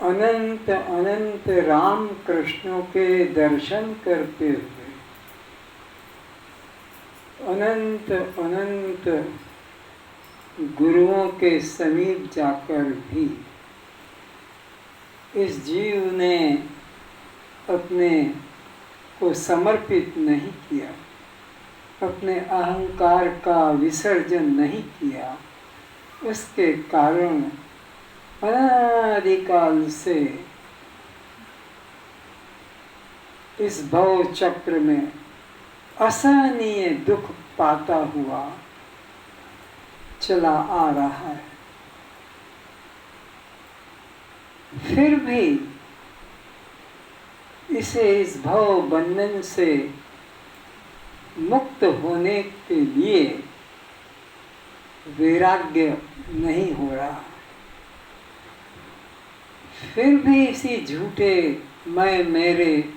अनंत अनंत राम कृष्णों के दर्शन करते हुए, अनंत अनंत गुरुओं के समीप जाकर भी इस जीव ने अपने को समर्पित नहीं किया, अपने अहंकार का विसर्जन नहीं किया। उसके कारण अनादिकाल से इस भव चक्र में असहनीय दुख पाता हुआ चला आ रहा है। फिर भी इसे इस भव बंधन से मुक्त होने के लिए वैराग्य नहीं हो रहा। फिर भी इसी झूठे मैं मेरे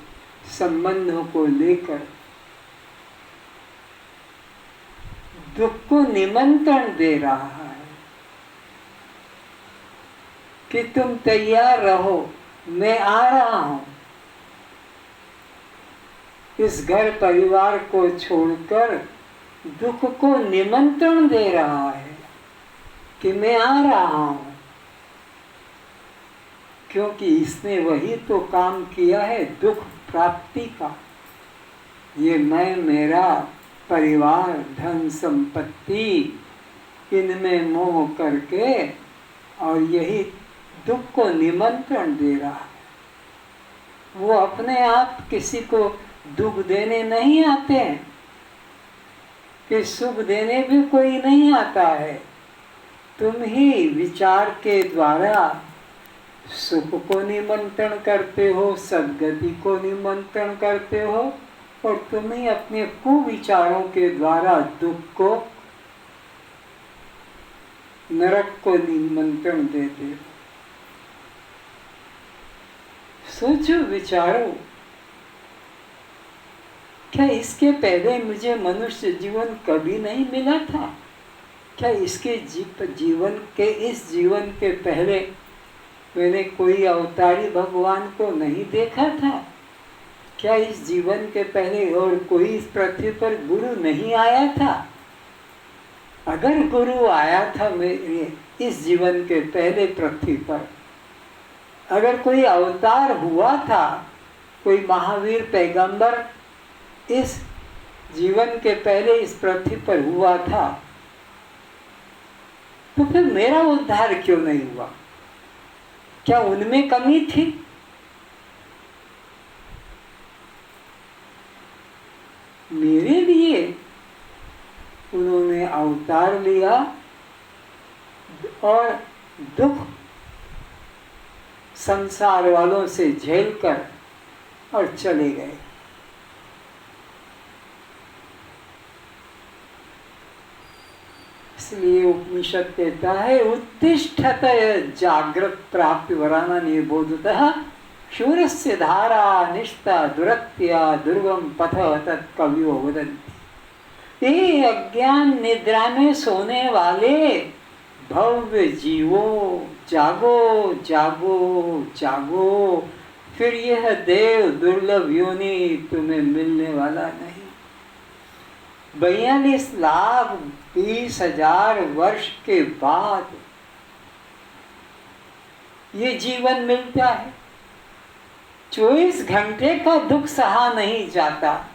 संबंधों को लेकर दुख को निमंत्रण दे रहा है कि तुम तैयार रहो, मैं आ रहा हूं। इस घर परिवार को छोड़कर दुख को निमंत्रण दे रहा है कि मैं आ रहा हूं, क्योंकि इसने वही तो काम किया है दुख प्राप्ति का। ये मैं मेरा परिवार धन संपत्ति इनमें मोह करके और यही दुख को निमंत्रण दे रहा है। वो अपने आप किसी को दुख देने नहीं आते हैं, कि सुख देने भी कोई नहीं आता है। तुम ही विचार के द्वारा सुख को निमंत्रण करते हो, सद्गति को निमंत्रण करते हो, और तुम ही अपने कुविचारों के द्वारा दुख को, नरक को निमंत्रण देते हो। सोचो, विचारो, क्या इसके पहले मुझे मनुष्य जीवन कभी नहीं मिला था? क्या इसके जीवन के इस जीवन के पहले मैंने कोई अवतारी भगवान को नहीं देखा था? क्या इस जीवन के पहले और कोई इस पृथ्वी पर गुरु नहीं आया था? अगर गुरु आया था मेरे इस जीवन के पहले पृथ्वी पर, अगर कोई अवतार हुआ था, कोई महावीर पैगंबर इस जीवन के पहले इस पृथ्वी पर हुआ था, तो फिर मेरा उद्धार क्यों नहीं हुआ? क्या उनमें कमी थी? मेरे लिए उन्होंने अवतार लिया और दुख संसार वालों से झेलकर और चले गए। इसलिए उपनिषद कहता है, उत्तिष्ठत जागृत प्राप्ति वराना निबोधतः शूरस्य धारा निष्ठा दुरत्या दुर्गम पथ तत्कवियो वदन्ति। ये अज्ञान निद्रा में सोने वाले भव्य जीवों, जागो जागो जागो, फिर यह देव दुर्लभ योनि तुम्हें मिलने वाला नहीं। 42,20,000 वर्ष के बाद ये जीवन मिलता है। 24 घंटे का दुख सहा नहीं जाता,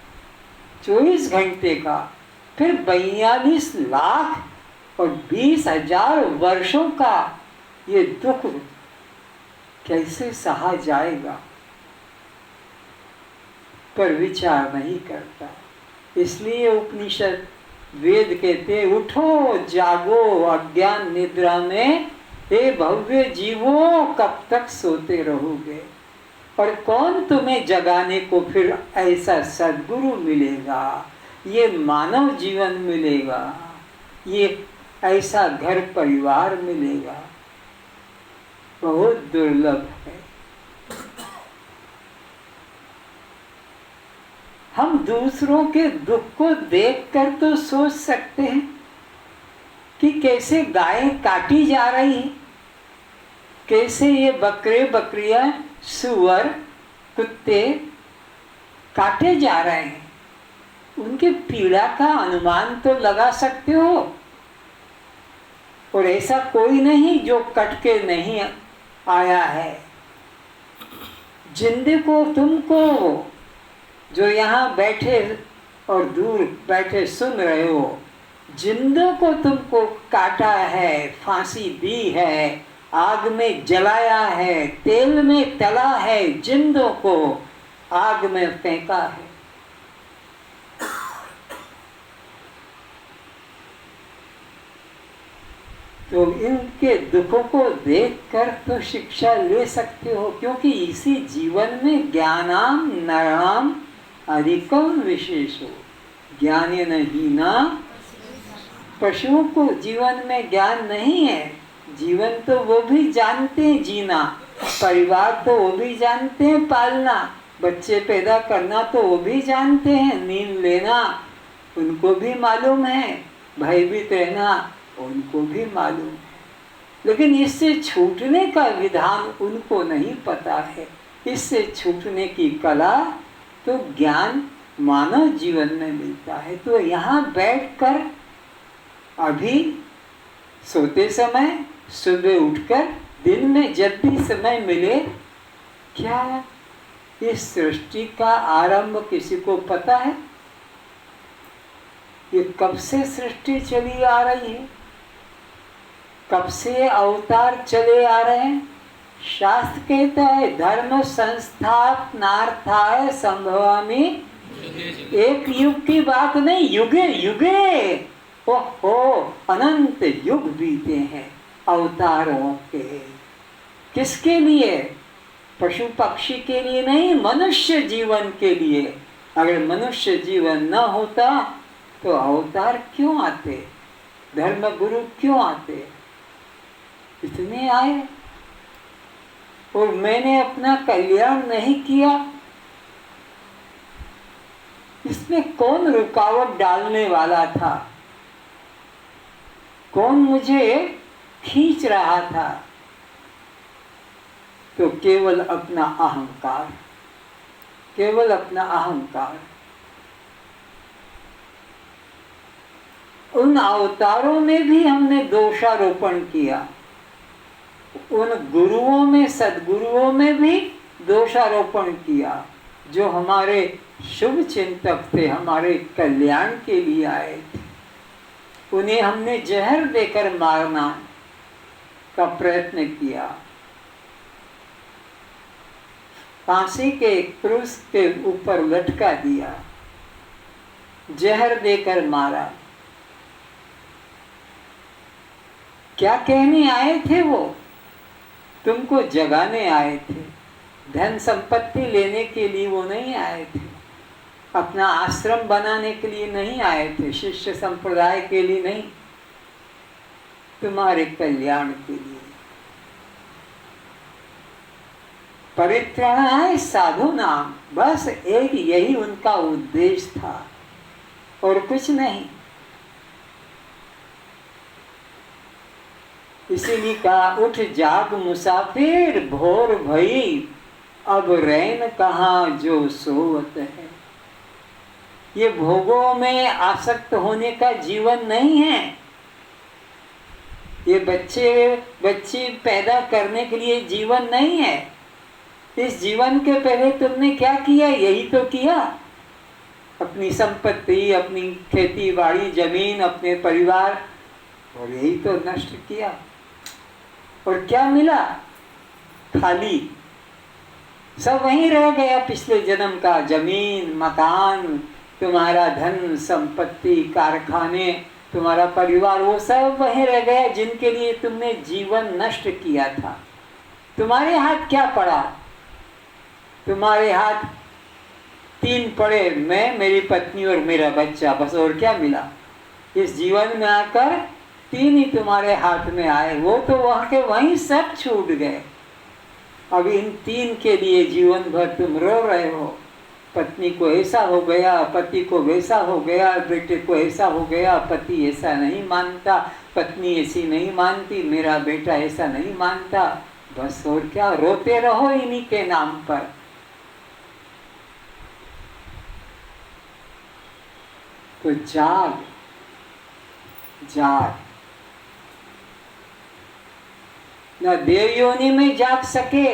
24 घंटे का, फिर 42,20,000 वर्षों का ये दुख कैसे सहा जाएगा, पर विचार नहीं करता। इसलिए उपनिषद वेद कहते, उठो जागो अज्ञान निद्रा में, हे भव्य जीवों कब तक सोते रहोगे? और कौन तुम्हें जगाने को फिर ऐसा सद्गुरु मिलेगा, ये मानव जीवन मिलेगा, ये ऐसा घर परिवार मिलेगा? बहुत दुर्लभ है। हम दूसरों के दुख को देखकर तो सोच सकते हैं कि कैसे गाय काटी जा रही है, कैसे ये बकरे बकरियां सुअर कुत्ते काटे जा रहे हैं, उनके पीड़ा का अनुमान तो लगा सकते हो। और ऐसा कोई नहीं जो कट के नहीं आया है। जिंदे को तुमको जो यहाँ बैठे और दूर बैठे सुन रहे हो, जिंदों को तुमको काटा है, फांसी दी है, आग में जलाया है, तेल में तला है, जिंदों को आग में फेंका है। तो इनके दुखों को देखकर तो शिक्षा ले सकते हो, क्योंकि इसी जीवन में ज्ञानाम नराम अधिकम विशेषो ज्ञान नहीं ना। पशुओं को जीवन में ज्ञान नहीं है। जीवन तो वो भी जानते हैं जीना, परिवार तो वो भी जानते हैं पालना, बच्चे पैदा करना तो वो भी जानते हैं, नींद लेना उनको भी मालूम है, भयभीत रहना उनको भी मालूम है। लेकिन इससे छूटने का विधान उनको नहीं पता है। इससे छूटने की कला तो ज्ञान मानव जीवन में मिलता है। तो यहाँ बैठकर अभी सोते समय, सुबह उठकर, दिन में जब भी समय मिले, क्या इस सृष्टि का आरंभ किसी को पता है? ये कब से सृष्टि चली आ रही है, कब से अवतार चले आ रहे हैं? शास्त्र कहता है धर्म संस्थापनार्थाय संभवामि। एक युग की बात नहीं, युगे युगे, ओहो अनंत युग बीते हैं अवतारों के। किसके लिए? पशु पक्षी के लिए नहीं, मनुष्य जीवन के लिए। अगर मनुष्य जीवन न होता तो अवतार क्यों आते, धर्म गुरु क्यों आते? इतने आए और मैंने अपना कल्याण नहीं किया। इसमें कौन रुकावट डालने वाला था? कौन मुझे खींच रहा था? तो केवल अपना अहंकार, केवल अपना अहंकार। उन अवतारों में भी हमने दोषारोपण किया, उन गुरुओं में, सद्गुरुओं में भी दोषारोपण किया, जो हमारे शुभ चिंतक थे, हमारे कल्याण के लिए आए थे। उन्हें हमने जहर देकर मारना का प्रयत्न किया, फांसी के क्रूस के ऊपर लटका दिया, जहर देकर मारा। क्या कहने आए थे वो? तुमको जगाने आए थे, धन संपत्ति लेने के लिए वो नहीं आए थे, अपना आश्रम बनाने के लिए नहीं आए थे, शिष्य संप्रदाय के लिए नहीं, तुम्हारे कल्याण के लिए। परित्राणाय साधूनाम, बस एक यही उनका उद्देश्य था और कुछ नहीं। इसीलिए कहा उठ जाग मुसाफिर भोर भई, अब रैन कहाँ जो सोवत है। ये भोगों में आसक्त होने का जीवन नहीं है। ये बच्चे पैदा करने के लिए जीवन नहीं है। इस जीवन के पहले तुमने क्या किया? यही तो किया, अपनी संपत्ति, अपनी खेती बाड़ी, जमीन, अपने परिवार, और यही तो नष्ट किया। और क्या मिला? खाली, सब वहीं रह गया पिछले जन्म का। जमीन, मकान, तुम्हारा धन संपत्ति, कारखाने, तुम्हारा परिवार, वो सब वहीं रह गया जिनके लिए तुमने जीवन नष्ट किया था। तुम्हारे हाथ क्या पड़ा? तुम्हारे हाथ 3 पड़े, मैं, मेरी पत्नी और मेरा बच्चा, बस। और क्या मिला? इस जीवन में आकर 3 ही तुम्हारे हाथ में आए, वो तो वहां के वहीं सब छूट गए। अब इन 3 के लिए जीवन भर तुम रो रहे हो। पत्नी को ऐसा हो गया, पति को वैसा हो गया, बेटे को ऐसा हो गया, पति ऐसा नहीं मानता, पत्नी ऐसी नहीं मानती, मेरा बेटा ऐसा नहीं मानता, बस और क्या, रोते रहो इन्हीं के नाम पर। तो जाग जाग, न देव योनि में जाग सके,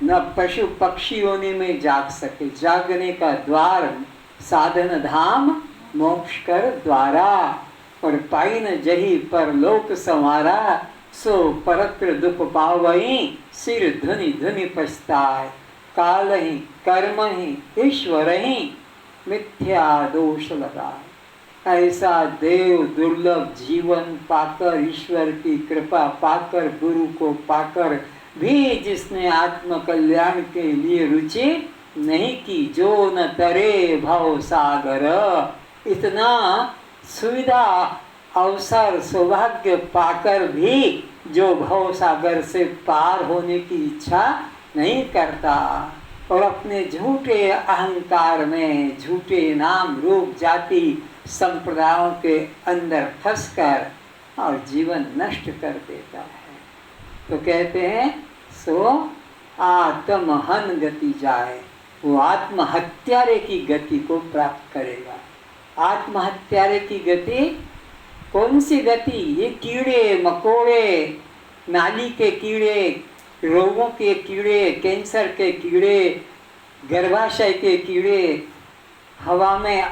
न पशु पक्षी योनि में जाग सके। जागने का द्वार साधन धाम मोक्ष कर द्वारा, और पाई न जही पर लोक संवारा, सो परत्र दुख पावई, सिर धुनि धुनि पछताए। काल ही कर्म ही ईश्वर ही, मिथ्या दोष लगाए। ऐसा देव दुर्लभ जीवन पाकर, ईश्वर की कृपा पाकर, गुरु को पाकर भी जिसने आत्म कल्याण के लिए रुचि नहीं की, जो न तरे भव सागर। इतना सुविधा अवसर सौभाग्य पाकर भी जो भव सागर से पार होने की इच्छा नहीं करता, और अपने झूठे अहंकार में, झूठे नाम रूप जाति संप्रदायों के अंदर फंसकर और जीवन नष्ट कर देता है, तो कहते हैं सो आत्महन गति जाए। वो आत्महत्यारे की गति को प्राप्त करेगा। आत्महत्यारे की गति कौन सी गति? ये कीड़े मकोड़े, नाली के कीड़े, रोगों के कीड़े, कैंसर के कीड़े, गर्भाशय के कीड़े, हवा में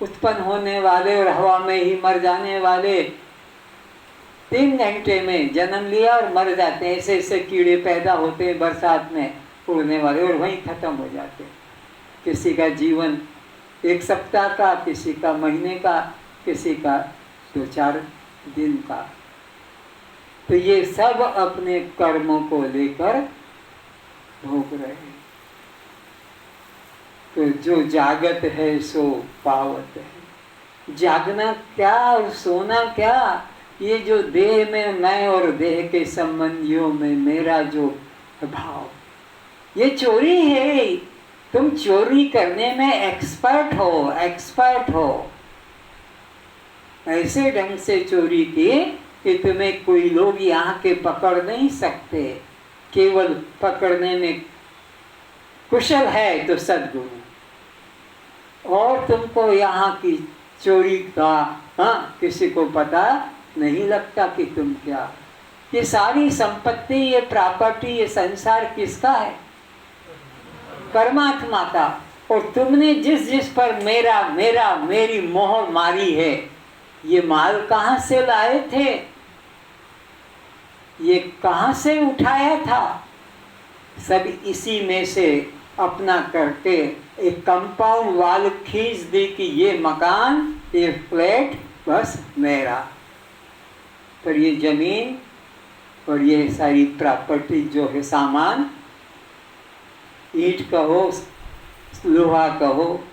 उत्पन्न होने वाले और हवा में ही मर जाने वाले, 3 घंटे में जन्म लिया और मर जाते हैं। ऐसे ऐसे कीड़े पैदा होते हैं बरसात में उड़ने वाले, और वहीं खत्म हो जाते हैं। किसी का जीवन 1 सप्ताह का, किसी का महीने का, किसी का 2-4 दिन का। तो ये सब अपने कर्मों को लेकर भोग रहे हैं। तो जो जागत है सो पावत है। जागना क्या और सोना क्या? ये जो देह में मैं और देह के संबंधियों में मेरा जो भाव, ये चोरी है। तुम चोरी करने में एक्सपर्ट हो, एक्सपर्ट हो। ऐसे ढंग से चोरी की कि तुम्हें कोई लोग यहाँ के पकड़ नहीं सकते। केवल पकड़ने में कुशल है तो सद्गुरु, और तुमको यहाँ की चोरी का किसी को पता नहीं लगता कि तुम क्या। ये सारी संपत्ति, ये प्रॉपर्टी, ये संसार किसका है? परमात्मा का। और तुमने जिस जिस पर मेरा मेरा मेरी मोहर मारी है, ये माल कहाँ से लाए थे? ये कहाँ से उठाया था? सब इसी में से अपना करके एक कंपाउंड वाल खींच दी कि ये मकान, ये फ्लैट बस मेरा। पर ये जमीन और ये सारी प्रॉपर्टी जो है, सामान, ईंट कहो, लोहा कहो,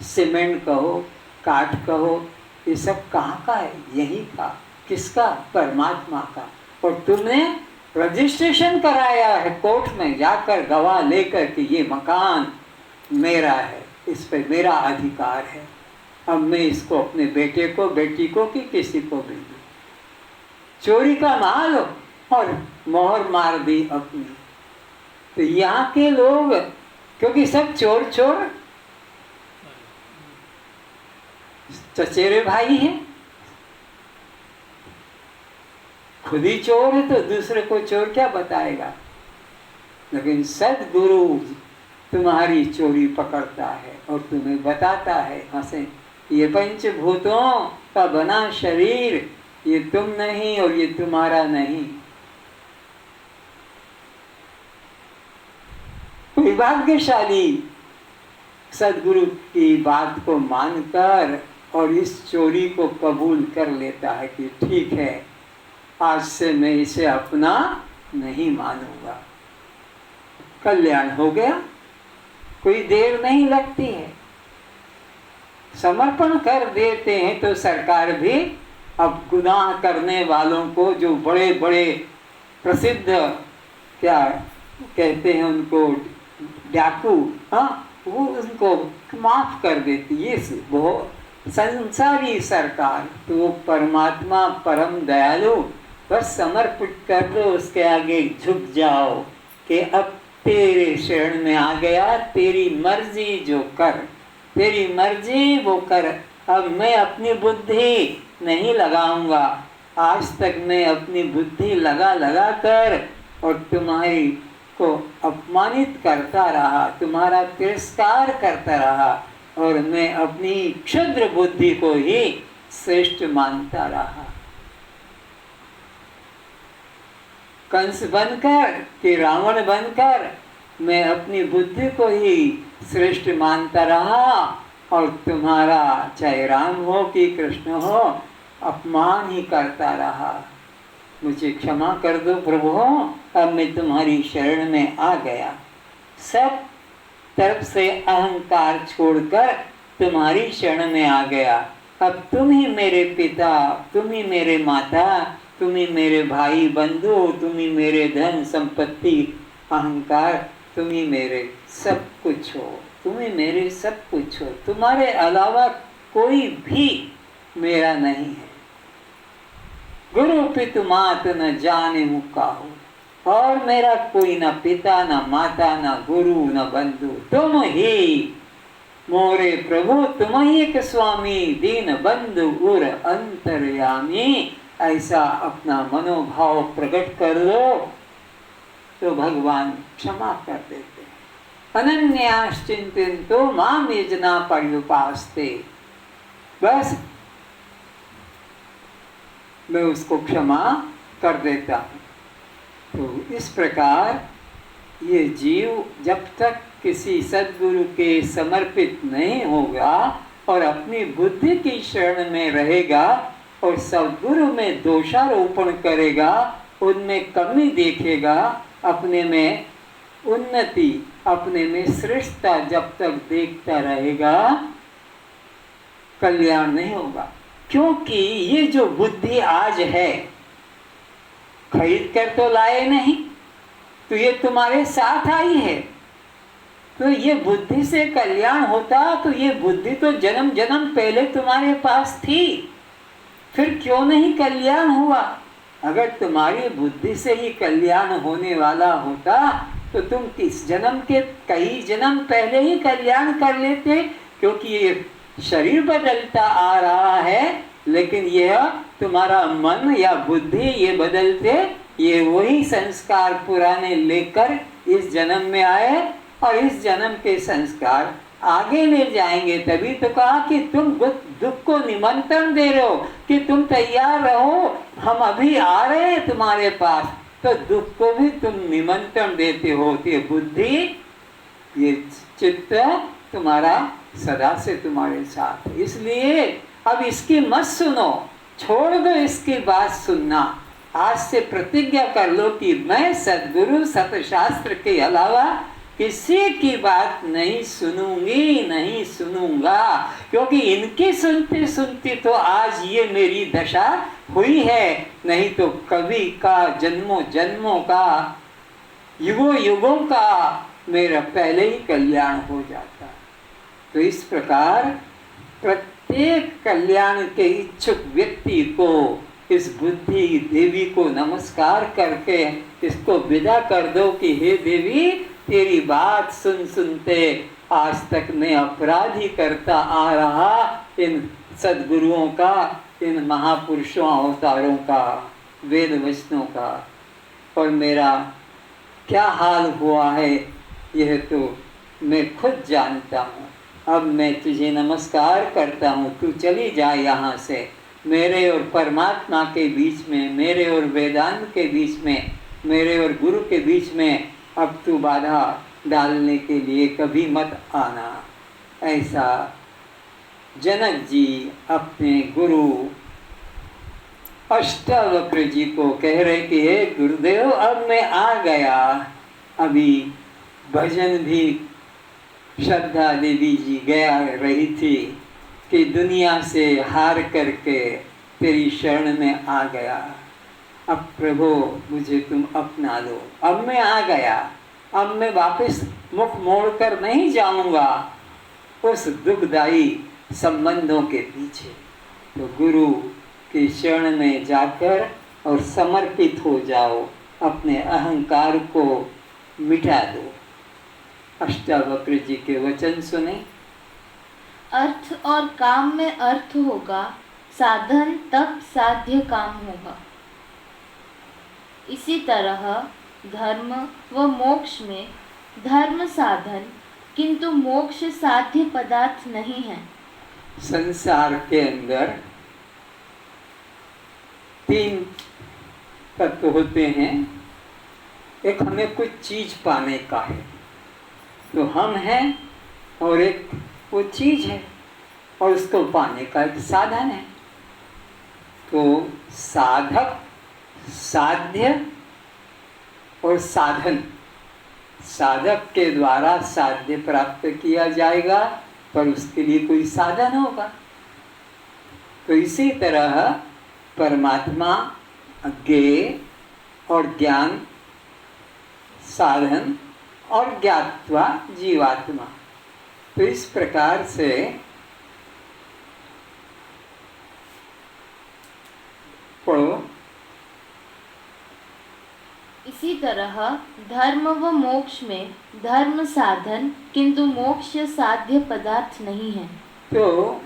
सीमेंट कहो, काठ कहो, ये सब कहाँ का है? यही का। किसका? परमात्मा का। और तुमने रजिस्ट्रेशन कराया है कोर्ट में जाकर, गवाह लेकर कि ये मकान मेरा है, इस पे मेरा अधिकार है। अब मैं इसको अपने बेटे को, बेटी को, कि किसी को भी दूं। चोरी का माल और मोहर मार दी अपनी। तो यहाँ के लोग, क्योंकि सब चोर चोर चचेरे भाई हैं, खुद ही चोर है तो दूसरे को चोर क्या बताएगा। लेकिन सद्गुरु तुम्हारी चोरी पकड़ता है और तुम्हें बताता है, हंसे, ये पंचभूतों का बना शरीर, ये तुम नहीं और ये तुम्हारा नहीं। भाग्यशाली सद्गुरु की बात को मानकर और इस चोरी को कबूल कर लेता है कि ठीक है, आज से मैं इसे अपना नहीं मानूंगा। कल्याण हो गया, कोई देर नहीं लगती है। समर्पण कर देते हैं तो सरकार भी अब गुनाह करने वालों को, जो बड़े बड़े प्रसिद्ध क्या कहते हैं उनको, डाकू, वो उनको माफ कर देती। ये वो संसारी सरकार। तो वो परमात्मा परम दयालु बस समर्पित कर दो, उसके आगे झुक जाओ कि अब तेरे शरण में आ गया, तेरी मर्जी जो कर, तेरी मर्जी वो कर। अब मैं अपनी बुद्धि नहीं लगाऊंगा। आज तक मैं अपनी बुद्धि लगा लगा कर और तुम्हारी को अपमानित करता रहा, तुम्हारा तिरस्कार करता रहा, और मैं अपनी क्षुद्र बुद्धि को ही श्रेष्ठ मानता रहा। कंस बनकर कि रावण बनकर मैं अपनी बुद्धि को ही श्रेष्ठ मानता रहा, और तुम्हारा चाहे राम हो कि कृष्ण हो अपमान ही करता रहा। मुझे क्षमा कर दो प्रभु, अब मैं तुम्हारी शरण में आ गया। सब तरफ से अहंकार छोड़कर तुम्हारी शरण में आ गया। अब तुम ही मेरे पिता, तुम ही मेरे माता, तुम ही मेरे भाई बंधु, तुम ही मेरे धन संपत्ति अहंकार, तुम ही मेरे सब कुछ हो, तुम ही मेरे सब कुछ हो। तुम्हारे अलावा कोई भी मेरा नहीं है। गुरु पितु मात न जाने काहू, और मेरा कोई न पिता न माता न गुरु न बंधु, तुम ही मोरे प्रभु, तुम ही एक स्वामी दीन बंधु उर अंतर्यामी। ऐसा अपना मनोभाव प्रकट कर लो तो भगवान क्षमा कर देते हैं। अनन्याश्चिंतितो माम यजना पर्युपास्ते, बस मैं उसको क्षमा कर देता हूँ। तो इस प्रकार ये जीव जब तक किसी सद्गुरु के समर्पित नहीं होगा और अपनी बुद्धि की शरण में रहेगा और सद्गुरु में दोषारोपण करेगा, उनमें कमी देखेगा, अपने में उन्नति, अपने में श्रेष्ठता जब तक देखता रहेगा, कल्याण नहीं होगा। क्योंकि ये जो बुद्धि आज है खरीद कर तो लाए नहीं, तो ये तुम्हारे साथ आई है। तो ये बुद्धि से कल्याण होता तो ये बुद्धि तो जन्म जन्म पहले तुम्हारे पास थी, फिर क्यों नहीं कल्याण हुआ? अगर तुम्हारी बुद्धि से ही कल्याण होने वाला होता तो तुम किस जन्म के कई जन्म पहले ही कल्याण कर लेते। क्योंकि ये शरीर बदलता आ रहा है, लेकिन यह तुम्हारा मन या बुद्धि ये बदलते, ये वही संस्कार पुराने लेकर इस जन्म में आए और इस जन्म के संस्कार आगे ले जाएंगे। तभी तो कहा कि तुम दुख को निमंत्रण दे रहे हो कि तुम तैयार रहो, हम अभी आ रहे हैं तुम्हारे पास। तो दुख को भी तुम निमंत्रण देते हो। ये बुद्धि, ये चित्त तुम्हारा सदा से तुम्हारे साथ है। इसलिए अब इसकी मत सुनो, छोड़ दो इसकी बात सुनना। आज से प्रतिज्ञा कर लो कि मैं सद्गुरु सतशास्त्र के अलावा किसी की बात नहीं सुनूंगी, नहीं सुनूंगा। क्योंकि इनकी सुनते सुनते तो आज ये मेरी दशा हुई है, नहीं तो कभी का जन्मों जन्मों का, युगों युगों का मेरा पहले ही कल्याण हो जाता। तो इस प्रकार प्रत्येक कल्याण के इच्छुक व्यक्ति को इस बुद्धि देवी को नमस्कार करके इसको विदा कर दो कि हे देवी, तेरी बात सुन सुनते आज तक मैं अपराध ही करता आ रहा इन सद्गुरुओं का, इन महापुरुषों अवतारों का, वेद वचनों का, और मेरा क्या हाल हुआ है यह तो मैं खुद जानता हूँ। अब मैं तुझे नमस्कार करता हूँ, तू चली जा यहाँ से। मेरे और परमात्मा के बीच में, मेरे और वेदांत के बीच में, मेरे और गुरु के बीच में अब तू बाधा डालने के लिए कभी मत आना। ऐसा जनक जी अपने गुरु अष्टावक्र जी को कह रहे कि हे गुरुदेव, अब मैं आ गया। अभी भजन भी श्रद्धा देवी जी गया रही थी कि दुनिया से हार करके तेरी शरण में आ गया। अब प्रभु मुझे तुम अपना लो, अब मैं आ गया, अब मैं वापस मुख मोड़कर नहीं जाऊंगा उस दुखदायी संबंधों के पीछे। तो गुरु की शरण में जाकर और समर्पित हो जाओ, अपने अहंकार को मिटा दो। अष्टावक्र जी के वचन सुने। अर्थ और काम में अर्थ होगा, साधन तब साध्य काम होगा। इसी तरह धर्म व मोक्ष में धर्म साधन किंतु मोक्ष साध्य पदार्थ नहीं है। संसार के अंदर 3 तत्व होते हैं। एक हमें कुछ चीज पाने का है, तो हम हैं, और एक वो चीज है और उसको पाने का एक साधन है। तो साधक, साध्य और साधन। साधक के द्वारा साध्य प्राप्त किया जाएगा, पर उसके लिए कोई साधन होगा। तो इसी तरह परमात्मा ज्ञेय और ज्ञान साधन और ज्ञात्वा जीवात्मा। तो इस प्रकार से पढ़ो। इसी तरह धर्म व मोक्ष में धर्म साधन किंतु मोक्ष साध्य पदार्थ नहीं है। तो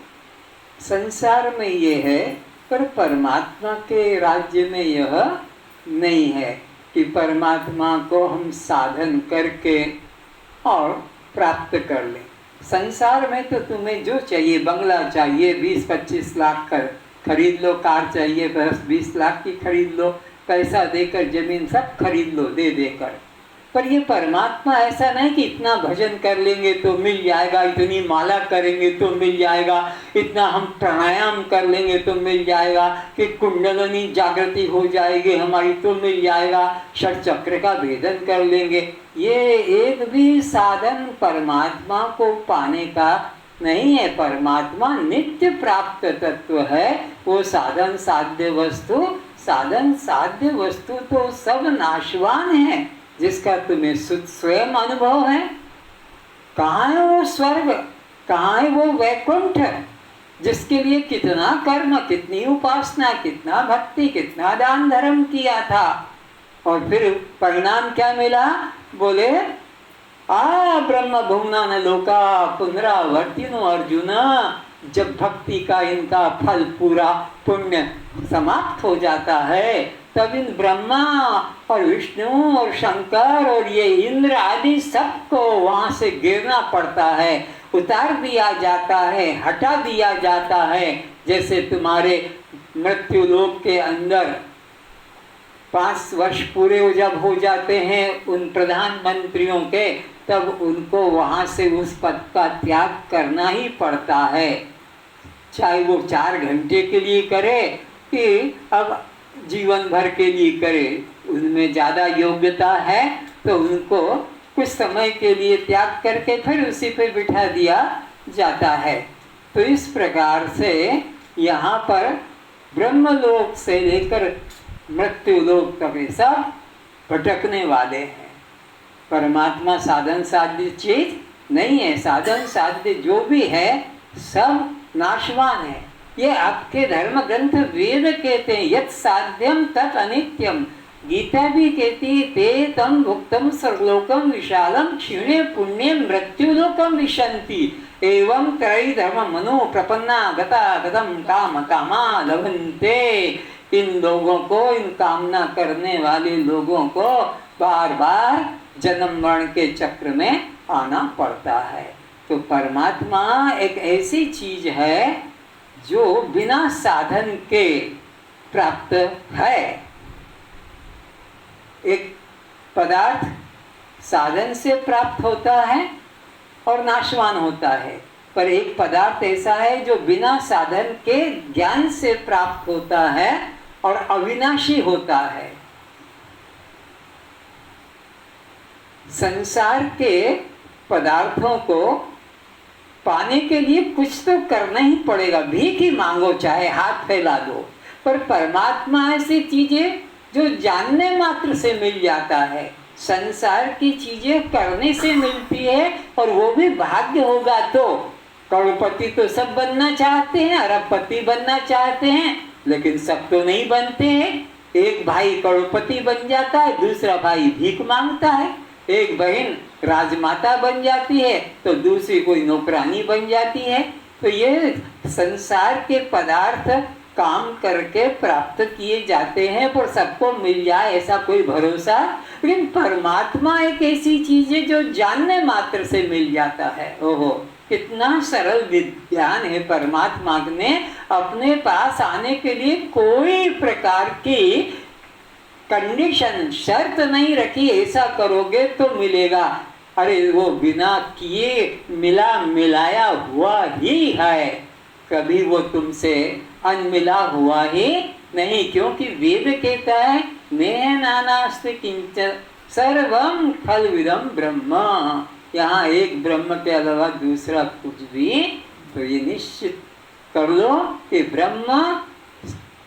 संसार में ये है, पर परमात्मा के राज्य में यह नहीं है कि परमात्मा को हम साधन करके और प्राप्त कर लें। संसार में तो तुम्हें जो चाहिए, बंगला चाहिए 20-25 लाख कर खरीद लो, कार चाहिए 10-20 लाख की खरीद लो, पैसा देकर जमीन सब खरीद लो दे देकर। पर ये परमात्मा ऐसा नहीं कि इतना भजन कर लेंगे तो मिल जाएगा, इतनी माला करेंगे तो मिल जाएगा, इतना हम प्राणायाम कर लेंगे तो मिल जाएगा, कि कुंडलनी जागृति हो जाएगी हमारी तो मिल जाएगा, षट चक्र का भेदन कर लेंगे। ये एक भी साधन परमात्मा को पाने का नहीं है। परमात्मा नित्य प्राप्त तत्व है। वो साधन साध्य वस्तु, साधन साध्य वस्तु तो सब नाशवान है, जिसका तुम्हें स्वयं अनुभव है। कहाँ है वो स्वर्ग, कहाँ है वो वैकुंठ, जिसके लिए कितना कर्म, कितनी उपासना, कितना भक्ति, कितना दान धर्म किया था, और फिर परिणाम क्या मिला? बोले ब्रह्म भुवना न लोका पुनरावर्तिनो अर्जुन। जब भक्ति का इनका फल पूरा पुण्य समाप्त हो जाता है, तब इन ब्रह्मा और विष्णु और शंकर और ये इंद्र आदि सबको वहां से गिरना पड़ता है, उतार दिया जाता है, हटा दिया जाता है। जैसे तुम्हारे मृत्यु लोक के अंदर 5 वर्ष पूरे जब हो जाते हैं उन प्रधानमंत्रियों के, तब उनको वहां से उस पद का त्याग करना ही पड़ता है, चाहे वो 4 घंटे के लिए करे कि अब जीवन भर के लिए करे। उनमें ज़्यादा योग्यता है तो उनको कुछ समय के लिए त्याग करके फिर उसी पे बिठा दिया जाता है। तो इस प्रकार से यहाँ पर ब्रह्मलोक से लेकर मृत्यु लोक तक सब भटकने वाले हैं। परमात्मा साधन साध्य चीज नहीं है। साधन साध्य जो भी है सब नाशवान है। ये आपके धर्म ग्रंथ वेद कहते हैं, यत् साध्यम तत् अनित्यम। गीता भी कहती है, ते तम भुक्तम सर्वलोकम विशालम क्षीणे पुण्य मृत्युलोकम विशंति एवं त्रयी धर्म मनो प्रपन्ना गता गतम काम कामा लभन्ते। इन लोगों को, इन कामना करने वाले लोगों को बार बार जन्म मरण के चक्र में आना पड़ता है। तो परमात्मा एक ऐसी चीज है जो बिना साधन के प्राप्त है। एक पदार्थ साधन से प्राप्त होता है और नाशवान होता है, पर एक पदार्थ ऐसा है जो बिना साधन के ज्ञान से प्राप्त होता है और अविनाशी होता है। संसार के पदार्थों को पाने के लिए कुछ तो करना ही पड़ेगा, भीख ही मांगो, चाहे हाथ फैला दो। पर परमात्मा ऐसी चीजें जो जानने मात्र से मिल जाता है। संसार की चीजें करने से मिलती है, और वो भी भाग्य होगा तो। करोड़पति तो सब बनना चाहते हैं, अरबपति बनना चाहते हैं, लेकिन सब तो नहीं बनते हैं। एक भाई करोड़पति बन जाता है, दूसरा भाई भीख मांगता है। एक बहन राजमाता बन जाती है तो दूसरी कोई नौकरानी बन जाती है। तो ये संसार के पदार्थ काम करके प्राप्त किए जाते हैं, पर सबको मिल जाए ऐसा कोई भरोसा। लेकिन परमात्मा एक ऐसी चीज है जो जानने मात्र से मिल जाता है। ओहो, कितना सरल विज्ञान है। परमात्मा ने अपने पास आने के लिए कोई प्रकार की कंडीशन, शर्त नहीं रखी, ऐसा करोगे तो मिलेगा। अरे वो बिना किए मिला मिलाया हुआ ही है, कभी वो तुमसे अनमिला हुआ ही नहीं। क्योंकि वेद कहता है नेह नानास्ति किंचन सर्वम खलविदम ब्रह्म। यहाँ एक ब्रह्म के अलावा दूसरा कुछ भी, तो ये निश्चित कर लो कि ब्रह्म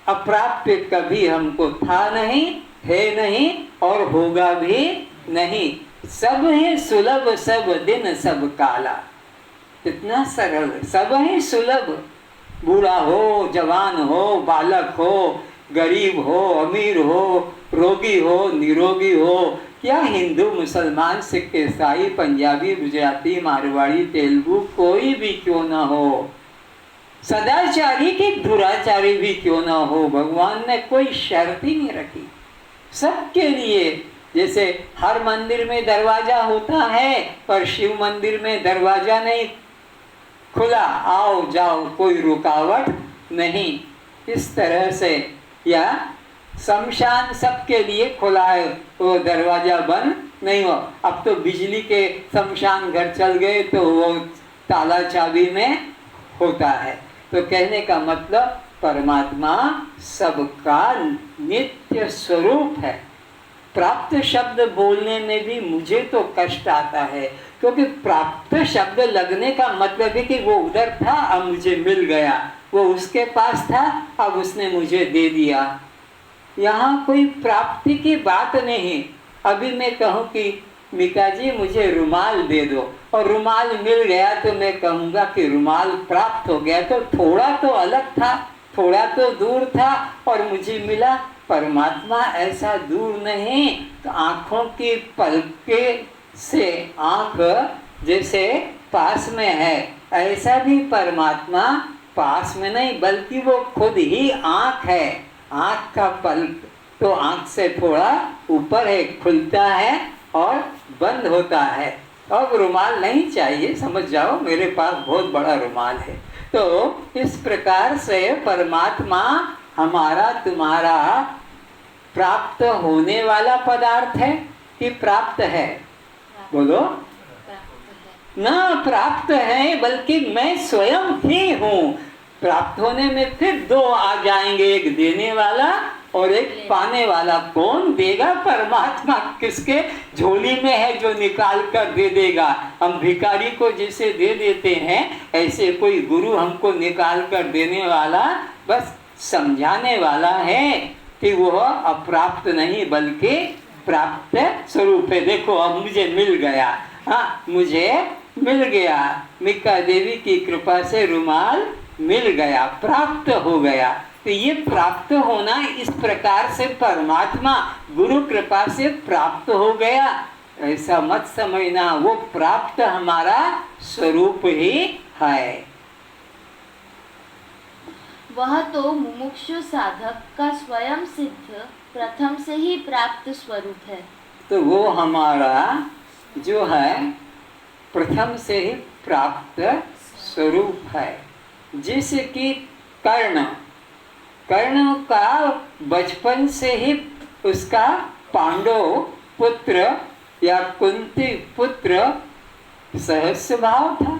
अप्राप्य कभी हमको था नहीं, है नहीं और होगा भी नहीं। सब है सुलभ, सब दिन सब काला। कितना सरल, सब है सुलभ। बूढ़ा हो, जवान हो, बालक हो, गरीब हो, अमीर हो, रोगी हो, निरोगी हो, या हिंदू, मुसलमान, सिख, ईसाई, पंजाबी, गुजराती, मारवाड़ी, तेलुगु, कोई भी क्यों ना हो, सदाचारी की दुराचारी भी क्यों ना हो, भगवान ने कोई शर्त ही नहीं रखी सबके लिए। जैसे हर मंदिर में दरवाजा होता है, पर शिव मंदिर में दरवाजा नहीं खुला, आओ जाओ कोई रुकावट नहीं। इस तरह से, या शमशान सबके लिए खुला है, वो दरवाजा बंद नहीं हो। अब तो बिजली के शमशान घर चल गए तो वो ताला चाबी में होता है। तो कहने का मतलब परमात्मा सबका नित्य स्वरूप है। प्राप्त शब्द बोलने में भी मुझे तो कष्ट आता है, क्योंकि प्राप्त शब्द लगने का मतलब है कि वो उधर था अब मुझे मिल गया, वो उसके पास था अब उसने मुझे दे दिया। यहाँ कोई प्राप्ति की बात नहीं। अभी मैं कहूँ कि मिका जी मुझे रुमाल दे दो, और रुमाल मिल गया तो मैं कहूँगा कि रुमाल प्राप्त हो गया। तो थोड़ा तो अलग था, थोड़ा तो दूर था और मुझे मिला। परमात्मा ऐसा दूर नहीं। तो आँखों की पलके से आँख जैसे पास में है, ऐसा भी परमात्मा पास में नहीं, बल्कि वो खुद ही आँख है। आँख का पलक तो आँख से थोड़ा ऊपर है, खुलता है और बंद होता है। अब रुमाल नहीं चाहिए, समझ जाओ मेरे पास बहुत बड़ा रुमाल है। तो इस प्रकार से परमात्मा हमारा तुम्हारा प्राप्त होने वाला पदार्थ है कि प्राप्त है? बोलो। ना प्राप्त है, बल्कि मैं स्वयं ही हूँ। प्राप्त होने में फिर दो आ जाएंगे, एक देने वाला और एक पाने वाला। कौन देगा? परमात्मा किसके झोली में है जो निकाल कर दे देगा। हम भिखारी को जैसे दे देते हैं, ऐसे कोई गुरु हमको निकाल कर देने वाला, बस समझाने वाला है कि वह अप्राप्त नहीं बल्कि प्राप्त स्वरूप है। देखो अब मुझे मिल गया, हाँ मुझे मिल गया, मिका देवी की कृपा से रुमाल मिल गया, प्राप्त हो गया। तो ये प्राप्त होना इस प्रकार से परमात्मा गुरु कृपा से प्राप्त हो गया, ऐसा मत समझना। वो प्राप्त हमारा स्वरूप ही है। वह तो मुमुक्षु साधक का स्वयं सिद्ध प्रथम से ही प्राप्त स्वरूप है। तो वो हमारा जो है प्रथम से ही प्राप्त स्वरूप है, जिसकी कर्ण का बचपन से ही उसका पांडव पुत्र या कुंती पुत्र सहज स्वभाव था।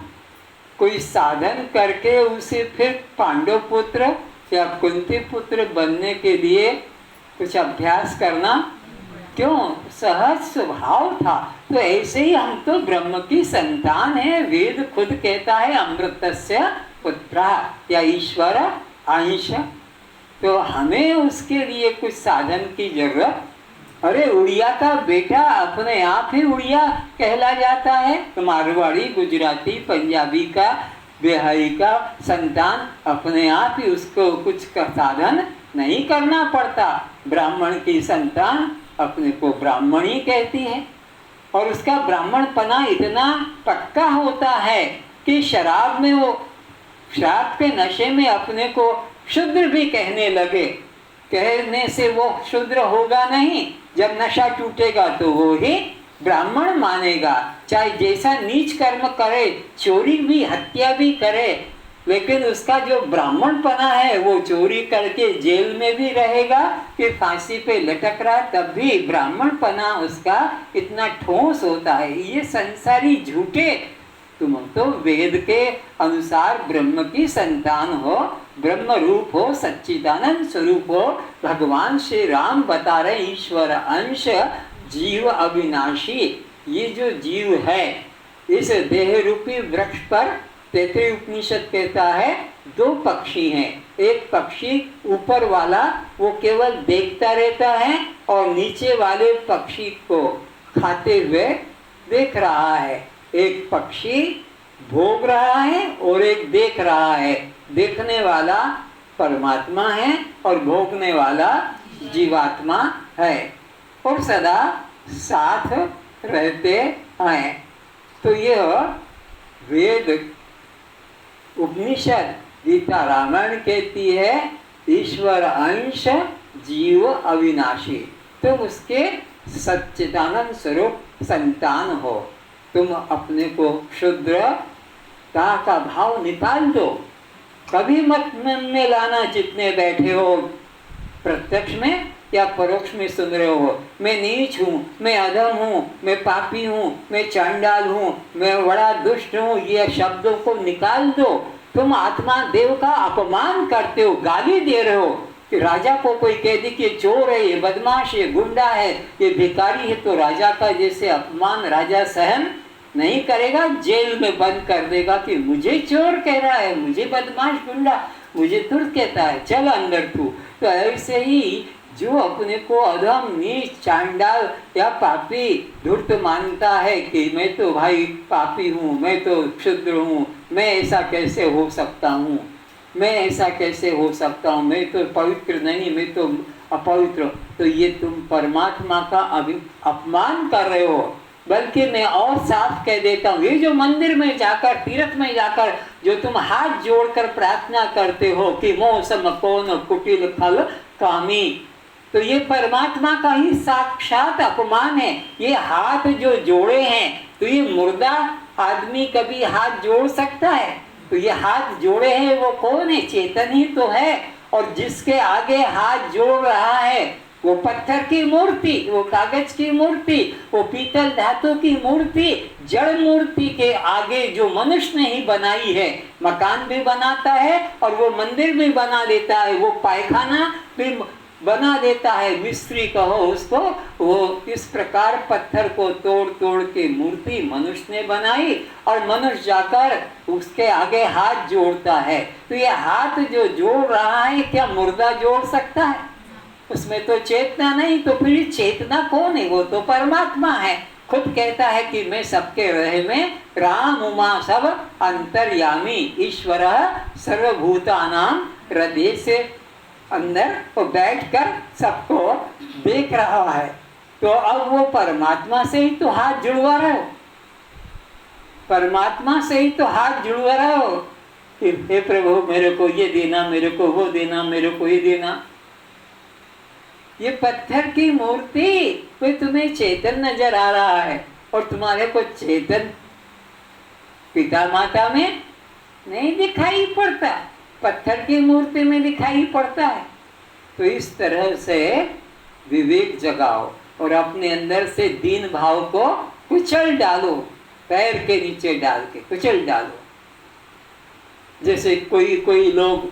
कोई साधन करके उसे फिर पांडव पुत्र या कुंती पुत्र बनने के लिए कुछ अभ्यास करना क्यों? सहज स्वभाव था। तो ऐसे ही हम तो ब्रह्म की संतान है। वेद खुद कहता है अमृतस्य पुत्र या ईश्वर अंश। तो हमें उसके लिए कुछ साधन की जरूरत। अरे उड़िया का बेटा अपने आप ही उड़िया कहला जाता है। तो मारवाड़ी, गुजराती, पंजाबी का, बिहारी का संतान अपने आप ही, उसको कुछ का साधन नहीं करना पड़ता। ब्राह्मण की संतान अपने को ब्राह्मण ही कहती है, और उसका ब्राह्मणपना इतना पक्का होता है कि शराब में वो शराब के नशे में अपने को शूद्र भी कहने लगे। कहने से वो शूद्र होगा नहीं, जब नशा टूटेगा तो वो ही ब्राह्मण मानेगा। चाहे जैसा नीच कर्म करे, चोरी भी हत्या भी करे, लेकिन उसका जो ब्राह्मणपना है वो चोरी करके जेल में भी रहेगा, फिर फांसी पे लटक रहा, तब भी ब्राह्मणपना उसका इतना ठोस होता है। ये संसारी झूठे, तुम तो वेद के अनुसार ब्रह्म की संतान हो, ब्रह्म रूप हो, सच्चिदानंद स्वरूप हो। भगवान श्री राम बता रहे ईश्वर अंश जीव अविनाशी। ये जो जीव है इस देह रूपी वृक्ष पर तैत्तिरीय उपनिषद कहता है दो पक्षी हैं। एक पक्षी ऊपर वाला वो केवल देखता रहता है और नीचे वाले पक्षी को खाते हुए देख रहा है। एक पक्षी भोग रहा है और एक देख रहा है। देखने वाला परमात्मा है और भोगने वाला जीवात्मा है, और सदा साथ रहते हैं। तो यह वेद उपनिषद गीता रामायण कहती है ईश्वर अंश जीव अविनाशी। तुम उसके सच्चिदानंद स्वरूप संतान हो। तुम अपने को शुद्रता का भाव निकाल दो। कभी मत मन में लाना जितने बैठे हो, प्रत्यक्ष में या परोक्ष में सुन रहे हो, मैं नीच हूँ, मैं अधम हूँ, मैं पापी हूँ, मैं चांडाल हूँ, मैं बड़ा दुष्ट हूँ, ये शब्दों को निकाल दो। तुम आत्मा देव का अपमान करते हो, गाली दे रहे हो कि राजा को कोई कह दे कि चोर है, ये बदमाश, ये गुंडा है, ये भिखारी है, तो राजा का जैसे अपमान राजा सहन नहीं करेगा, जेल में बंद कर देगा कि मुझे चोर कह रहा है, मुझे बदमाश गुंडा, मुझे तुरंत कहता है चल अंदर तू। तो ऐसे ही जो अपने को अधम नीच चांडाल या पापी धूर्त मानता है कि मैं तो भाई पापी हूँ, मैं तो क्षुद्र हूँ, मैं ऐसा कैसे हो सकता हूँ, मैं ऐसा कैसे हो सकता हूँ, मैं तो पवित्र नहीं, मैं तो अपवित्र, तो ये तुम परमात्मा का अपमान कर रहे हो। बल्कि मैं और साफ कह देता हूँ, ये जो मंदिर में जाकर, तीर्थ में जाकर जो तुम हाथ जोड़कर प्रार्थना करते हो कि मोह सम कौन कुटिल फल कामी, तो ये परमात्मा का ही साक्षात अपमान है। ये हाथ जो जोड़े हैं, तो ये मुर्दा आदमी कभी हाथ जोड़ सकता है? तो ये हाथ जोड़े हैं वो कौन है? चेतन ही तो है। और जिसके आगे हाथ जोड़ रहा है वो पत्थर की मूर्ति, वो कागज की मूर्ति, वो पीतल धातु की मूर्ति, जड़ मूर्ति के आगे जो मनुष्य ने ही बनाई है, मकान भी बनाता है और वो मंदिर भी बना देता है, वो पायखाना भी बना देता है, मिस्त्री कहो उसको। वो इस प्रकार पत्थर को तोड़ तोड़ के मूर्ति मनुष्य ने बनाई और मनुष्य जाकर उसके आगे हाथ जोड़ता है। तो ये हाथ जो जोड़ रहा है क्या मुर्दा जोड़ सकता है? उसमें तो चेतना नहीं, तो फिर चेतना कौन है? वो तो परमात्मा है। खुद कहता है कि मैं सबके हृदय में राम उमा सब अंतर्यामी ईश्वर सर्वभूतानां हृदय से अंदर वो बैठकर सबको देख रहा है। तो अब वो परमात्मा से ही तो हाथ जुड़वा रहे हो, परमात्मा से ही तो हाथ जुड़वा रहे हो कि हे प्रभु मेरे को ये देना, मेरे को वो देना, मेरे को ये देना। ये पत्थर की मूर्ति कोई तुम्हें चेतन नजर आ रहा है और तुम्हारे को चेतन पिता माता में नहीं दिखाई पड़ता, पत्थर की मूर्ति में दिखाई पड़ता है। तो इस तरह से विवेक जगाओ और अपने अंदर से दीन भाव को कुचल डालो, पैर के नीचे डाल के कुचल डालो। जैसे कोई लोग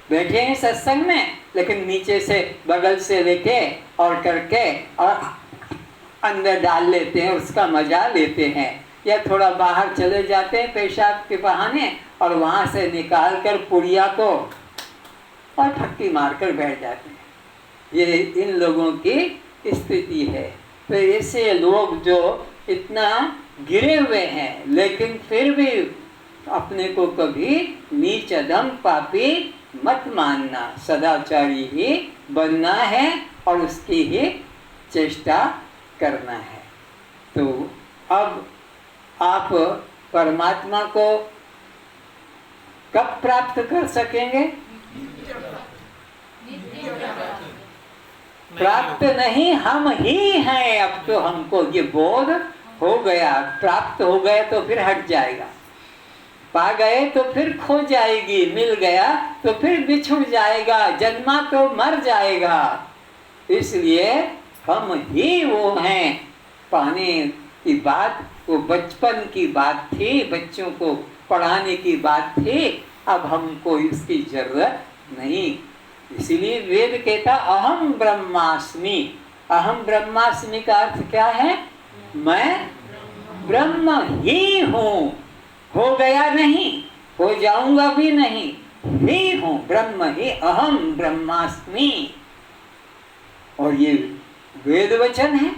बैठे हैं सत्संग में, लेकिन नीचे से बगल से लेके और करके और अंदर डाल लेते हैं, उसका मजा लेते हैं। या थोड़ा बाहर चले जाते हैं पेशाब के बहाने और वहाँ से निकाल कर पुड़िया को और ठक्की मारकर बैठ जाते हैं। ये इन लोगों की स्थिति है। तो ऐसे लोग जो इतना गिरे हुए हैं लेकिन फिर भी अपने को कभी नीच अधम पापी मत मानना, सदाचारी ही बनना है और उसकी ही चेष्टा करना है। तो अब आप परमात्मा को कब प्राप्त कर सकेंगे? प्राप्त नहीं, हम ही हैं। अब तो हमको ये बोध हो गया, प्राप्त हो गया तो फिर हट जाएगा, पा गए तो फिर खो जाएगी, मिल गया तो फिर बिछुड़ जाएगा, जन्मा तो मर जाएगा। इसलिए हम ही वो हैं। पाने की बात वो बचपन की बात थी, बच्चों को पढ़ाने की बात थी, अब हमको इसकी जरूरत नहीं। इसीलिए वेद कहता अहम ब्रह्मास्मि। अहम ब्रह्मास्मि का अर्थ क्या है? मैं ब्रह्म ही हूँ, हो गया नहीं, हो जाऊंगा भी नहीं, ही हूँ, ब्रह्म ही, अहम ब्रह्मास्मि। और ये वेद वचन है,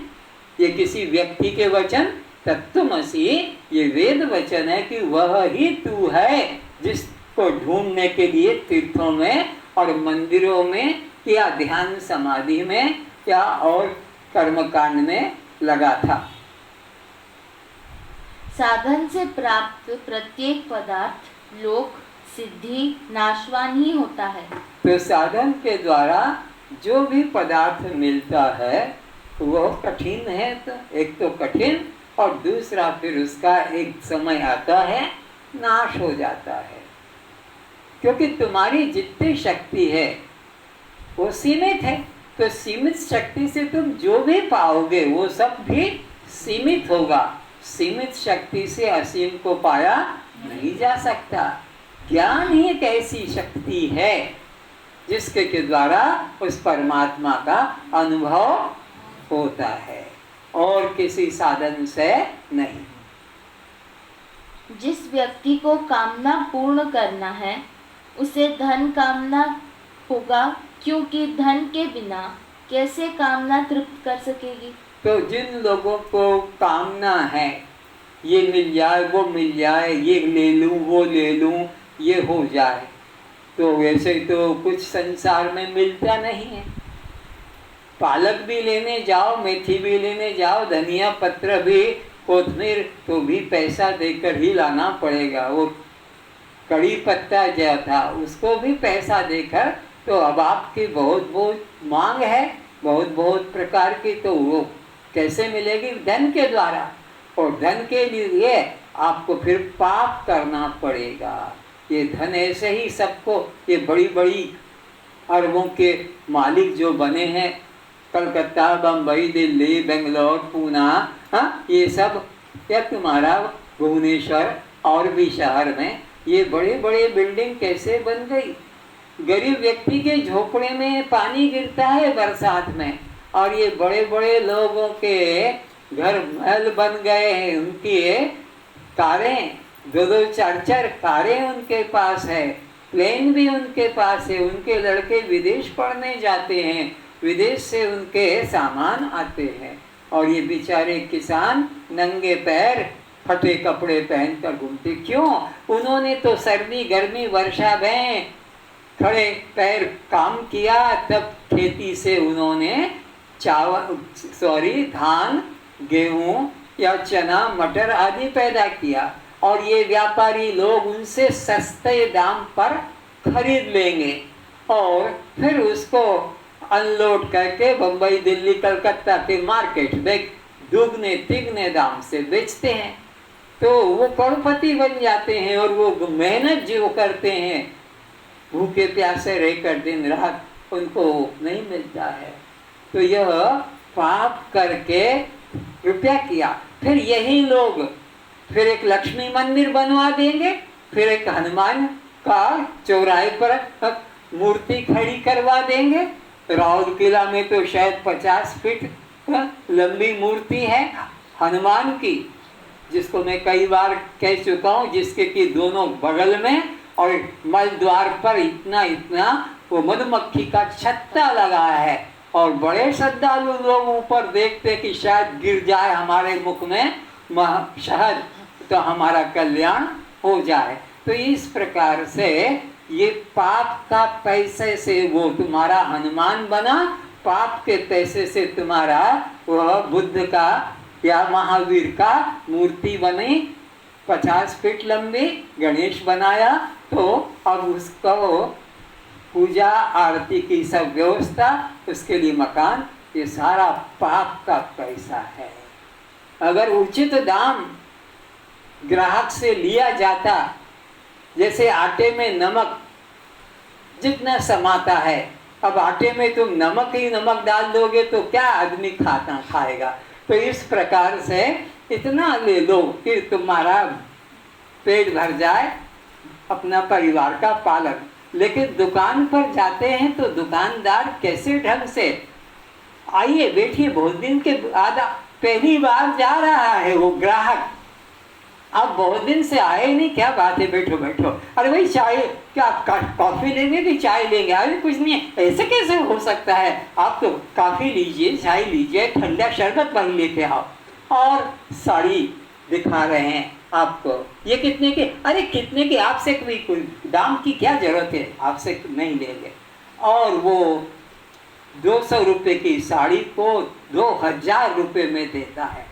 ये किसी व्यक्ति के वचन तत्वमसि, ये वेद वचन है कि वह ही तू है जिसको ढूंढने के लिए तीर्थों में और मंदिरों में या ध्यान समाधि में या और कर्मकांड में लगा था। साधन से प्राप्त प्रत्येक पदार्थ लोक सिद्धि नाशवान ही होता है। तो साधन के द्वारा जो भी पदार्थ मिलता है वह कठिन है, तो एक तो कठिन और दूसरा फिर उसका एक समय आता है नाश हो जाता है। क्योंकि तुम्हारी जितनी शक्ति है वो सीमित है, तो सीमित शक्ति से तुम जो भी पाओगे वो सब भी सीमित होगा। सीमित शक्ति से असीम को पाया नहीं जा सकता। ज्ञान ही एक ऐसी शक्ति है जिसके के द्वारा उस परमात्मा का अनुभव होता है और किसी साधन से नहीं। जिस व्यक्ति को कामना पूर्ण करना है उसे धन कामना होगा, क्योंकि धन के बिना कैसे कामना तृप्त कर सकेगी। तो जिन लोगों को कामना है ये मिल जाए, वो मिल जाए, ये ले लूं, वो ले लूं, ये हो जाए, तो वैसे तो कुछ संसार में मिलता नहीं है। पालक भी लेने जाओ, मेथी भी लेने जाओ, धनिया पत्र भी, कोथमीर, तो भी पैसा देकर ही लाना पड़ेगा। वो कड़ी पत्ता जो था उसको भी पैसा देकर, तो अब आपकी बहुत बहुत मांग है, बहुत बहुत प्रकार की, तो वो कैसे मिलेगी? धन के द्वारा। और धन के लिए आपको फिर पाप करना पड़ेगा। ये धन ऐसे ही सबको, ये बड़ी बड़ी अरबों के मालिक जो बने हैं, कलकत्ता, बम्बई, दिल्ली, बेंगलोर, पूना, हाँ, ये सब, या तुम्हारा भुवनेश्वर और भी शहर में ये बड़े बड़े बिल्डिंग कैसे बन गई? गरीब व्यक्ति के झोपड़े में पानी गिरता है बरसात में, और ये बड़े बड़े लोगों के घर महल बन गए हैं। उनकी कारें, दो दो चार चार कारें उनके पास है, प्लेन भी उनके पास है। उनके लड़के विदेश पढ़ने जाते हैं, विदेश से उनके सामान आते हैं, और ये बेचारे किसान नंगे पैर फटे कपड़े पहनकर घूमते। क्यों? उन्होंने तो सर्दी गर्मी वर्षा में खड़े पैर काम किया, तब खेती से उन्होंने धान, गेहूं या चना, मटर आदि पैदा किया, और ये व्यापारी लोग उनसे सस्ते दाम पर खरीद लेंगे और फिर उसको अनलोड करके बम्बई, दिल्ली, कलकत्ता के मार्केट में दुगने तिगने दाम से बेचते हैं। तो वो करोड़पति बन जाते हैं, और वो मेहनत जो करते हैं भूखे प्यासे रहकर दिन रात, उनको नहीं मिलता है। तो यह पाप करके रुपया किया। फिर यही लोग फिर एक लक्ष्मी मंदिर बनवा देंगे, फिर एक हनुमान का चौराहे पर मूर्ति खड़ी करवा देंगे। राउर किला में तो शायद 50 फीट लंबी मूर्ति है हनुमान की, जिसको मैं कई बार कह चुका हूँ, जिसके कि दोनों बगल में और मल द्वार पर इतना इतना वो मधुमक्खी का छत्ता लगा है, और बड़े श्रद्धालु लोग ऊपर देखते कि शायद गिर जाए हमारे मुख में शहद, तो हमारा कल्याण हो जाए। तो इस प्रकार से ये पाप का पैसे से वो तुम्हारा हनुमान बना, पाप के पैसे से तुम्हारा वह बुद्ध का या महावीर का मूर्ति बनी, 50 फीट लंबी गणेश बनाया, तो अब उसको पूजा आरती की सब व्यवस्था, उसके लिए मकान, ये सारा पाप का पैसा है। अगर उचित दाम ग्राहक से लिया जाता, जैसे आटे में नमक जितना समाता है, अब आटे में तुम नमक ही नमक डाल दोगे तो क्या आदमी खाएगा। तो इस प्रकार से इतना ले लो कि तुम्हारा पेट भर जाए, अपना परिवार का पालन। लेकिन दुकान पर जाते हैं तो दुकानदार कैसे ढंग से, आइए बैठिए, बहुत दिन के बाद पहली बार जा रहा है वो ग्राहक, आप बहुत दिन से आए नहीं, क्या बात है, बैठो बैठो, अरे भाई चाय, क्या कॉफी लेंगे कि चाय लेंगे, अरे कुछ नहीं है, ऐसे कैसे हो सकता है, आप तो कॉफी लीजिए, चाय लीजिए, ठंडा शरबत पानी लेके आओ, और साड़ी दिखा रहे हैं आपको, ये कितने के, अरे कितने के, आपसे कोई दाम की क्या जरूरत है, आपसे नहीं लेंगे। और वो 200 रुपये की साड़ी को 2000 रुपये में देता है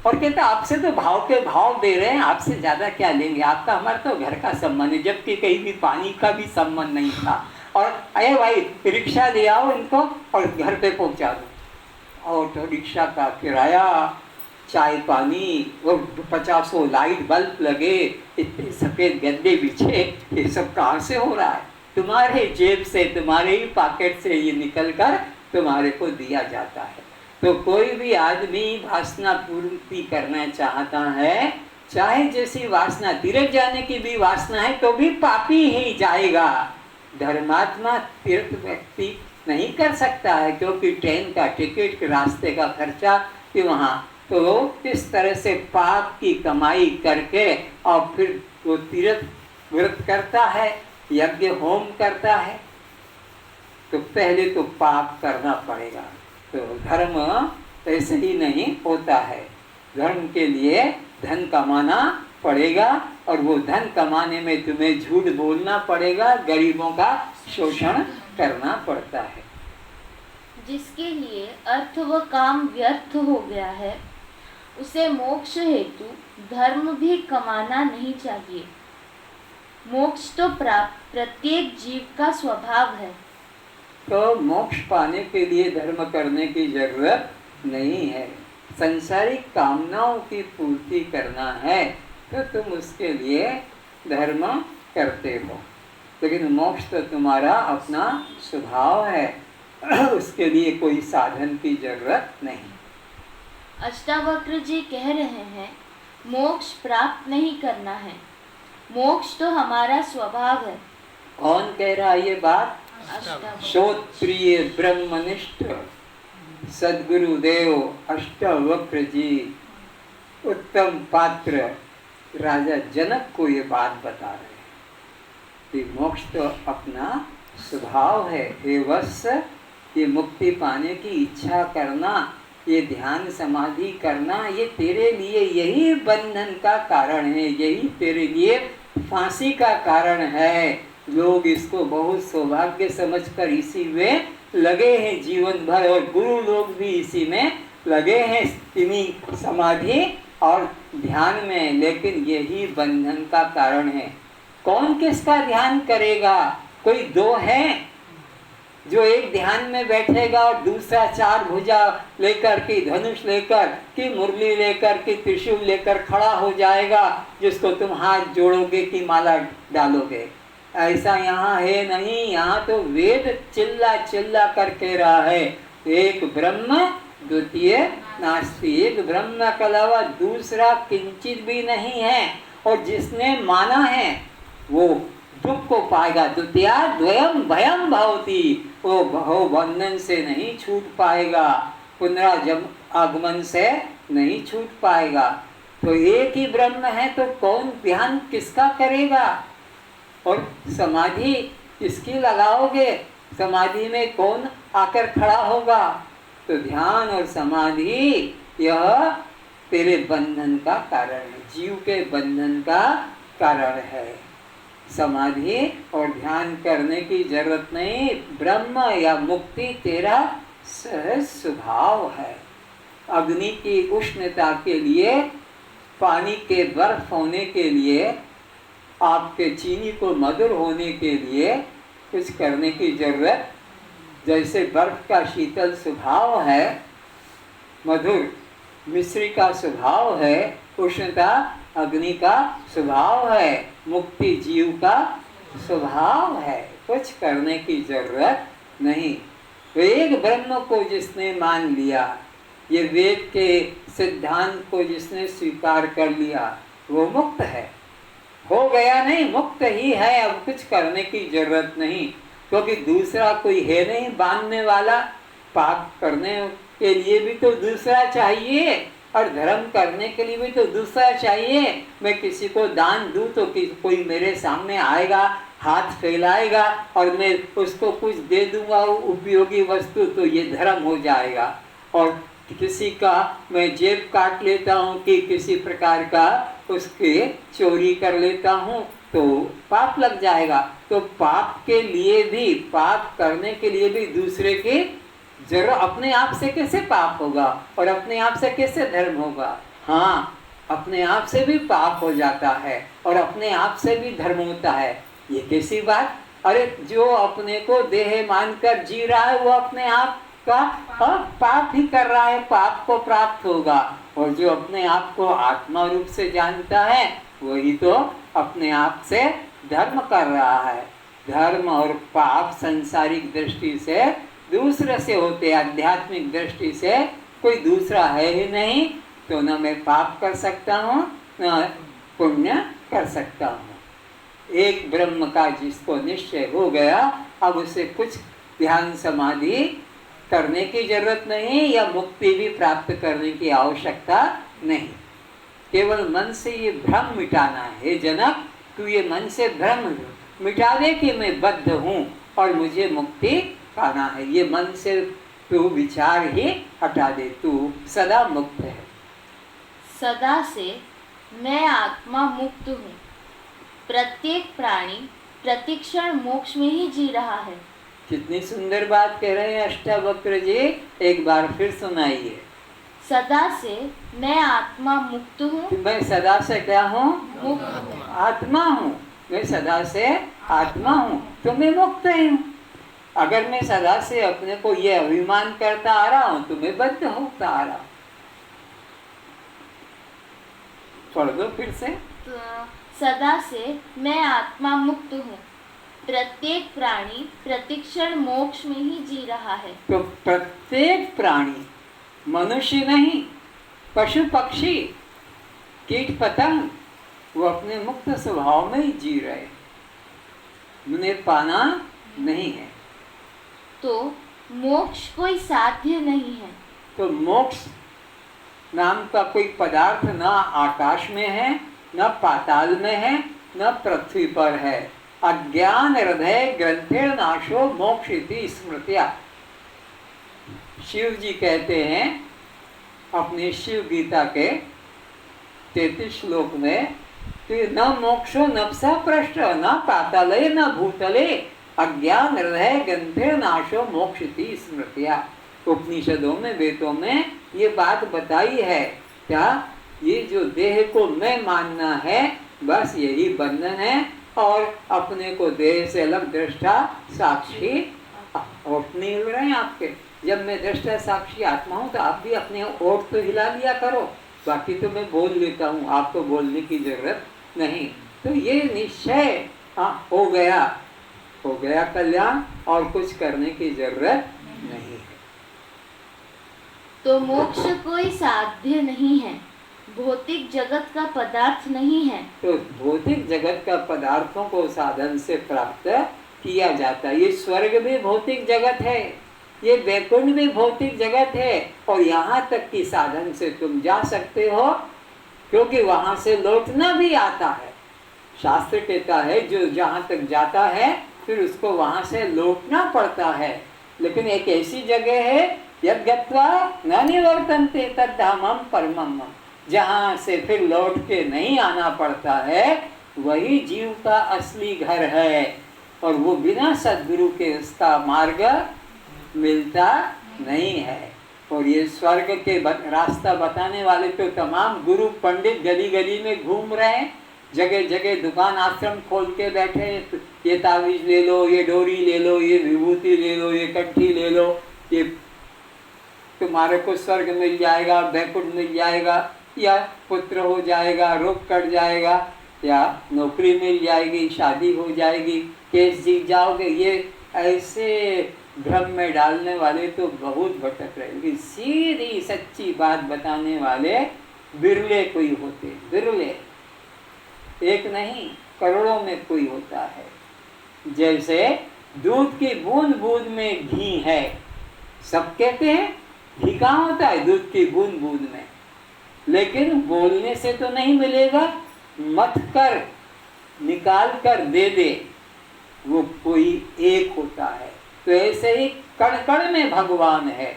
और कहता है आपसे तो भाव के भाव दे रहे हैं, आपसे ज़्यादा क्या लेंगे, आपका हमारा तो घर का संबंध है, जबकि कहीं भी पानी का भी संबंध नहीं था। और अरे भाई रिक्शा ले आओ इनको और घर पे पहुंचा दो, ऑटो रिक्शा का किराया, चाय पानी, वो 50 लाइट बल्ब लगे, इतने सफ़ेद गद्दे बिछे, ये सब कहाँ से हो रहा है, तुम्हारे जेब से, तुम्हारे ही पॉकेट से ये निकल कर तुम्हारे को दिया जाता है। तो कोई भी आदमी वासना पूर्ति करना चाहता है, चाहे जैसी वासना, तीर्थ जाने की भी वासना है तो भी पापी ही जाएगा। धर्मात्मा तीर्थ व्यक्ति नहीं कर सकता है, क्योंकि ट्रेन का टिकट, रास्ते का खर्चा कि वहाँ, तो इस तरह से पाप की कमाई करके और फिर वो तीर्थ व्रत करता है, यज्ञ होम करता है, तो पहले तो पाप करना पड़ेगा। तो धर्म ऐसे ही नहीं होता है, धर्म के लिए धन कमाना पड़ेगा, और वो धन कमाने में तुम्हें झूठ बोलना पड़ेगा, गरीबों का शोषण करना पड़ता है। जिसके लिए अर्थ व काम व्यर्थ हो गया है, उसे मोक्ष हेतु धर्म भी कमाना नहीं चाहिए। मोक्ष तो प्रत्येक जीव का स्वभाव है। तो मोक्ष पाने के लिए धर्म करने की जरूरत नहीं है, संसारिक कामनाओं की पूर्ति करना है तो तुम उसके लिए धर्म करते हो, लेकिन मोक्ष तो तुम्हारा अपना स्वभाव है, उसके लिए कोई साधन की जरूरत नहीं। अष्टावक्र जी कह रहे हैं, मोक्ष प्राप्त नहीं करना है, मोक्ष तो हमारा स्वभाव है। कौन कह रहा है ये बात? श्रोत्रिय ब्रह्मनिष्ठ सद्गुरुदेव अष्टावक्र जी, उत्तम पात्र राजा जनक को ये बात बता रहे हैं कि मोक्ष तो अपना स्वभाव है। हे वत्स, ये मुक्ति पाने की इच्छा करना, ये ध्यान समाधि करना, ये तेरे लिए यही बंधन का कारण है, यही तेरे लिए फांसी का कारण है। लोग इसको बहुत सौभाग्य समझकर इसी में लगे हैं जीवन भर, और गुरु लोग भी इसी में लगे हैं, इन्हीं समाधि और ध्यान में, लेकिन यही बंधन का कारण है। कौन किसका ध्यान करेगा? कोई दो हैं जो एक ध्यान में बैठेगा और दूसरा 4 भुजा लेकर के, धनुष लेकर कि मुरली लेकर के, त्रिशूल लेकर खड़ा हो जाएगा, जिसको तुम हाथ जोड़ोगे कि माला डालोगे। ऐसा यहाँ है नहीं, यहाँ तो वेद चिल्ला चिल्ला कर कह रहा है, एक ब्रह्म द्वितीय नास्ति, एक ब्रह्म के अलावा दूसरा किंचित भी नहीं है, और जिसने माना है वो दुख को पाएगा। द्वितीया द्वयम भयम भवति, वो भव बंधन से नहीं छूट पाएगा, पुनराजन्म आगमन से नहीं छूट पाएगा। तो एक ही ब्रह्म है, तो कौन ध्यान किसका करेगा? और समाधि किसकी लगाओगे? समाधि में कौन आकर खड़ा होगा? तो ध्यान और समाधि यह तेरे बंधन का कारण है, जीव के बंधन का कारण है। समाधि और ध्यान करने की जरूरत नहीं। ब्रह्म या मुक्ति तेरा सहज स्वभाव है। अग्नि की उष्णता के लिए, पानी के बर्फ होने के लिए, आपके चीनी को मधुर होने के लिए कुछ करने की जरूरत, जैसे बर्फ का शीतल स्वभाव है, मधुर मिश्री का स्वभाव है, उष्णता अग्नि का स्वभाव है, मुक्ति जीव का स्वभाव है। कुछ करने की जरूरत नहीं। तो एक ब्रह्म को जिसने मान लिया, ये वेद के सिद्धांत को जिसने स्वीकार कर लिया, वो मुक्त है। हो गया नहीं, मुक्त ही है। अब कुछ करने की जरूरत नहीं, क्योंकि दूसरा कोई है नहीं बांधने वाला। पाप करने के लिए भी तो दूसरा चाहिए, और धर्म करने के लिए भी तो दूसरा चाहिए। मैं किसी को दान दूं तो कोई मेरे सामने आएगा, हाथ फैलाएगा और मैं उसको कुछ दे दूंगा उपयोगी वस्तु, तो ये धर्म हो जाएगा। और किसी का मैं जेब काट लेता हूँ कि किसी प्रकार का उसके चोरी कर लेता हूँ, तो पाप लग जाएगा। तो पाप के लिए भी, पाप करने के लिए भी दूसरे के जरूर, अपने आप से कैसे पाप होगा और अपने आप से कैसे धर्म होगा? हाँ, अपने आप से भी पाप हो जाता है और अपने आप से भी धर्म होता है। ये कैसी बात? अरे जो अपने को देह मानकर जी रहा है वो अपने आप का पाप ही कर रहा है, पाप को प्राप्त होगा। और जो अपने आप को आत्मा रूप से जानता है वही तो अपने आप से धर्म कर रहा है। धर्म और पाप सांसारिक दृष्टि से दूसरे से होते, आध्यात्मिक दृष्टि से कोई दूसरा है ही नहीं। तो न मैं पाप कर सकता हूँ न पुण्य कर सकता हूँ। एक ब्रह्म का जिसको निश्चय हो गया, अब उसे कुछ ध्यान समाधि करने की जरूरत नहीं या मुक्ति भी प्राप्त करने की आवश्यकता नहीं। केवल मन से ये भ्रम मिटाना है। हे जनक, तू ये मन से भ्रम मिटा दे कि मैं बद्ध हूँ और मुझे मुक्ति पाना है। ये मन से तू विचार ही हटा दे, तू सदा मुक्त है। सदा से मैं आत्मा मुक्त हूँ। प्रत्येक प्राणी प्रतिक्षण मोक्ष में ही जी रहा है। कितनी सुंदर बात कह रहे हैं अष्टावक्र जी, एक बार फिर सुनाइए। सदा से मैं आत्मा मुक्त हूँ। मैं सदा से क्या हूँ? मुक्त। आत्मा हूँ। मैं सदा से आत्मा हूँ तो मैं मुक्त हूँ। अगर मैं सदा से अपने को ये अभिमान करता आ रहा हूँ तो मैं बद्ध होता आ रहा हूँ। पढ़ दो फिर से। तो सदा से मैं आत्मा मुक्त हूँ। प्रत्येक प्राणी प्रतिक्षण मोक्ष में ही जी रहा है। तो प्रत्येक प्राणी, मनुष्य नहीं, पशु पक्षी कीट पतंग, वो अपने मुक्त स्वभाव में ही जी रहे, उन्हें पाना नहीं है। तो मोक्ष कोई साध्य नहीं है। तो मोक्ष नाम का कोई पदार्थ न आकाश में है, न पाताल में है, न पृथ्वी पर है। अज्ञान हृदय ग्रंथेर नाशो मोक्ष इति स्मृत्या। शिव जी कहते हैं अपनी शिव गीता के 33 श्लोक में, न मोक्षो नप्सा पृष्ठ न पाताले न भूतले अज्ञान हृदय ग्रंथेर नाशो मोक्ष इति स्मृत्या। उपनिषदों में, वेदों में ये बात बताई है। क्या? ये जो देह को मैं मानना है, बस यही बंधन है। और अपने को देह से अलग दृष्टा साक्षी ओठ नहीं हिल रहे हैं आपके। जब मैं दृष्टा साक्षी आत्मा हूँ तो आप भी अपने ओठ तो हिला लिया करो, बाकी तो मैं बोल लेता हूँ, आपको बोलने की जरूरत नहीं। तो ये निश्चय हो गया कल्याण, और कुछ करने की जरूरत नहीं है। तो मोक्ष कोई साध्य नहीं है, भौतिक जगत का पदार्थ नहीं है। तो भौतिक जगत का पदार्थों को साधन से प्राप्त किया जाता है। ये स्वर्ग भी भौतिक जगत है, ये वैकुंठ भी भौतिक जगत है, और यहाँ तक कि साधन से तुम जा सकते हो, क्योंकि वहाँ से लौटना भी आता है। शास्त्र कहता है जो जहाँ तक जाता है फिर उसको वहाँ से लौटना पड़ता है। लेकिन एक ऐसी जगह है यद गत्वा न निवर्तन्ते तद्धामं परमम्, जहाँ से फिर लौट के नहीं आना पड़ता है, वही जीव का असली घर है, और वो बिना सद्गुरु के उसका मार्ग मिलता नहीं है। और ये स्वर्ग के रास्ता बताने वाले तो तमाम गुरु पंडित गली गली में घूम रहे हैं, जगह जगह दुकान आश्रम खोल के बैठे हैं। ये तावीज ले लो, ये डोरी ले लो, ये विभूति ले लो, ये कट्ठी ले लो, ये तुम्हारे को स्वर्ग मिल जाएगा, बैकुंठ मिल जाएगा, या पुत्र हो जाएगा, रोग कट जाएगा, या नौकरी मिल जाएगी, शादी हो जाएगी, केस जीत जाओगे। ये ऐसे भ्रम में डालने वाले तो बहुत भटक रहे हैं। सीधी सच्ची बात बताने वाले बिरले कोई होते, बिरले, एक नहीं करोड़ों में कोई होता है। जैसे दूध की बूंद बूंद में घी है, सब कहते हैं घी कहाँ होता है, दूध की बूंद बूंद में, लेकिन बोलने से तो नहीं मिलेगा, मत कर निकाल कर दे दे, वो कोई एक होता है। तो ऐसे ही कण कण में भगवान है,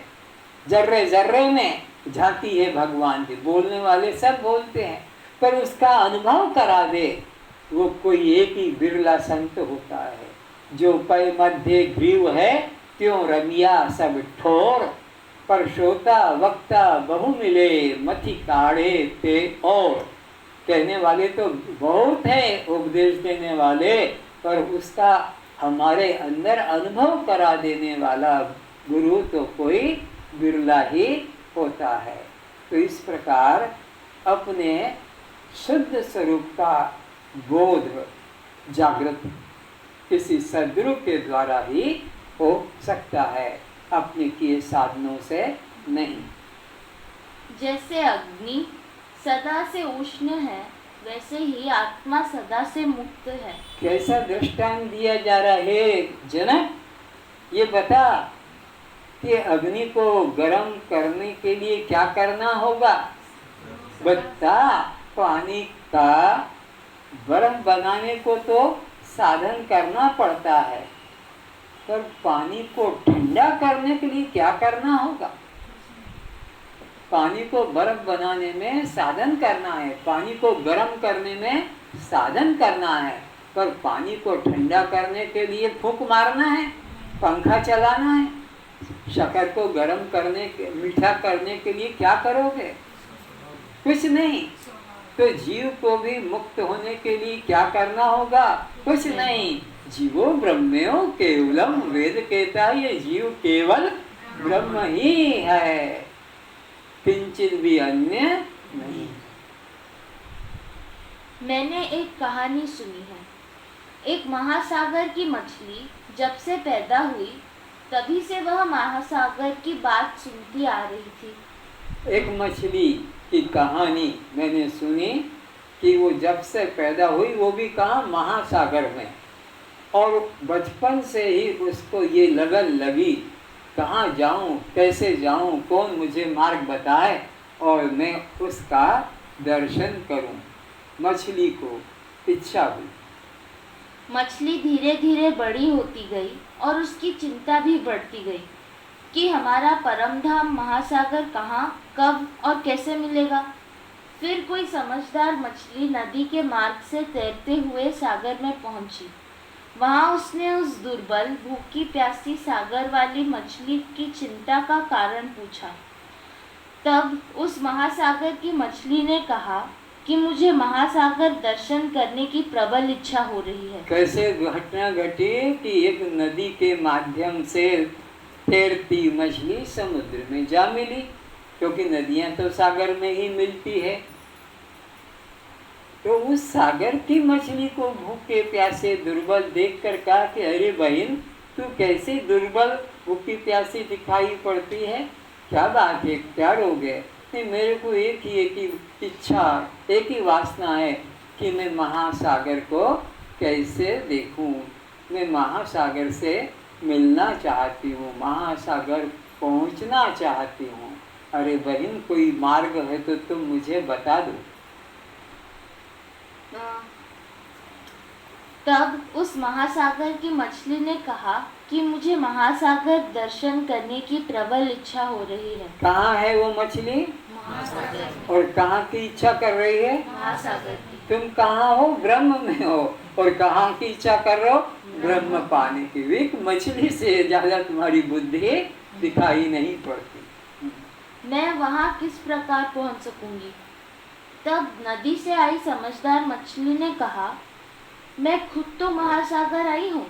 जर्रे जर्रे में झांकी है भगवान की। बोलने वाले सब बोलते हैं, पर उसका अनुभव करा दे वो कोई एक ही बिरला संत होता है। जो पै मध्य ग्रीव है त्यों रमिया सब ठोर, पर श्रोता वक्ता बहु मिले मथि काढ़े ते और। कहने वाले तो बहुत है, उपदेश देने वाले, पर उसका हमारे अंदर अनुभव करा देने वाला गुरु तो कोई बिरला ही होता है। तो इस प्रकार अपने शुद्ध स्वरूप का बोध जागृत किसी सद्गुरु के द्वारा ही हो सकता है, अपने किए साधनों से नहीं। जैसे अग्नि सदा से उष्ण है, वैसे ही आत्मा सदा से मुक्त है। कैसा दृष्टांत दिया जा रहा है जनक, ये बता कि अग्नि को गर्म करने के लिए क्या करना होगा, बता। पानी का बर्फ बनाने को तो साधन करना पड़ता है, पर पानी को ठंडा करने के लिए क्या करना होगा। पानी को बर्फ बनाने में साधन करना है, पानी को गर्म करने में साधन करना है, पर पानी को ठंडा करने के लिए फूंक मारना है, पंखा चलाना है। शक्कर को गर्म करने के, मीठा करने के लिए क्या करोगे, कुछ नहीं। तो जीव को भी मुक्त होने के लिए क्या करना होगा, कुछ नहीं। जीवो ब्रह्मयो केवलम, वेद कहता है ये जीव केवल ब्रह्म ही है, किंचित भी अन्य नहीं। मैंने एक कहानी सुनी है। एक महासागर की मछली जब से पैदा हुई तभी से वह महासागर की बात सुनती आ रही थी। एक मछली की कहानी मैंने सुनी कि वो जब से पैदा हुई, वो भी कहाँ, महासागर में, और बचपन से ही उसको ये लगन लगी कहाँ जाऊँ, कैसे जाऊँ, कौन मुझे मार्ग बताए और मैं उसका दर्शन करूँ। मछली को इच्छा हुई। मछली धीरे धीरे बड़ी होती गई और उसकी चिंता भी बढ़ती गई कि हमारा परम धाम महासागर कहाँ, कब और कैसे मिलेगा। फिर कोई समझदार मछली नदी के मार्ग से तैरते हुए सागर में पहुंची। वहां उसने उस दुर्बल भूखी प्यासी सागर वाली मछली की चिंता का कारण पूछा। तब उस महासागर की मछली ने कहा कि मुझे महासागर दर्शन करने की प्रबल इच्छा हो रही है। कैसे घटना घटी कि एक नदी के माध्यम से तैरती मछली समुद्र में जा मिली, क्योंकि नदियां तो सागर में ही मिलती है। तो उस सागर की मछली को भूखे प्यासे दुर्बल देखकर कहा कि अरे बहन, तू कैसे दुर्बल भूखी प्यासी दिखाई पड़ती है, क्या बात है, क्या रोग है। नहीं, मेरे को एक ही इच्छा, एक ही वासना है कि मैं महासागर को कैसे देखूं। मैं महासागर से मिलना चाहती हूँ, महासागर पहुँचना चाहती हूँ। अरे बहन, कोई मार्ग है तो तुम मुझे बता दो। तब उस महासागर की मछली ने कहा कि मुझे महासागर दर्शन करने की प्रबल इच्छा हो रही है। कहाँ है वो मछली, महासागर। और कहाँ की इच्छा कर रही है, महासागर की। तुम कहाँ हो? ब्रह्म में हो। और कहाँ की इच्छा कर रहे हो? ब्रह्म पाने की। एक मछली से ज्यादा तुम्हारी बुद्धि दिखाई नहीं पड़ती। मैं वहाँ किस प्रकार पहुँच सकूंगी? तब नदी से आई समझदार मछली ने कहा, मैं खुद तो महासागर आई हूँ।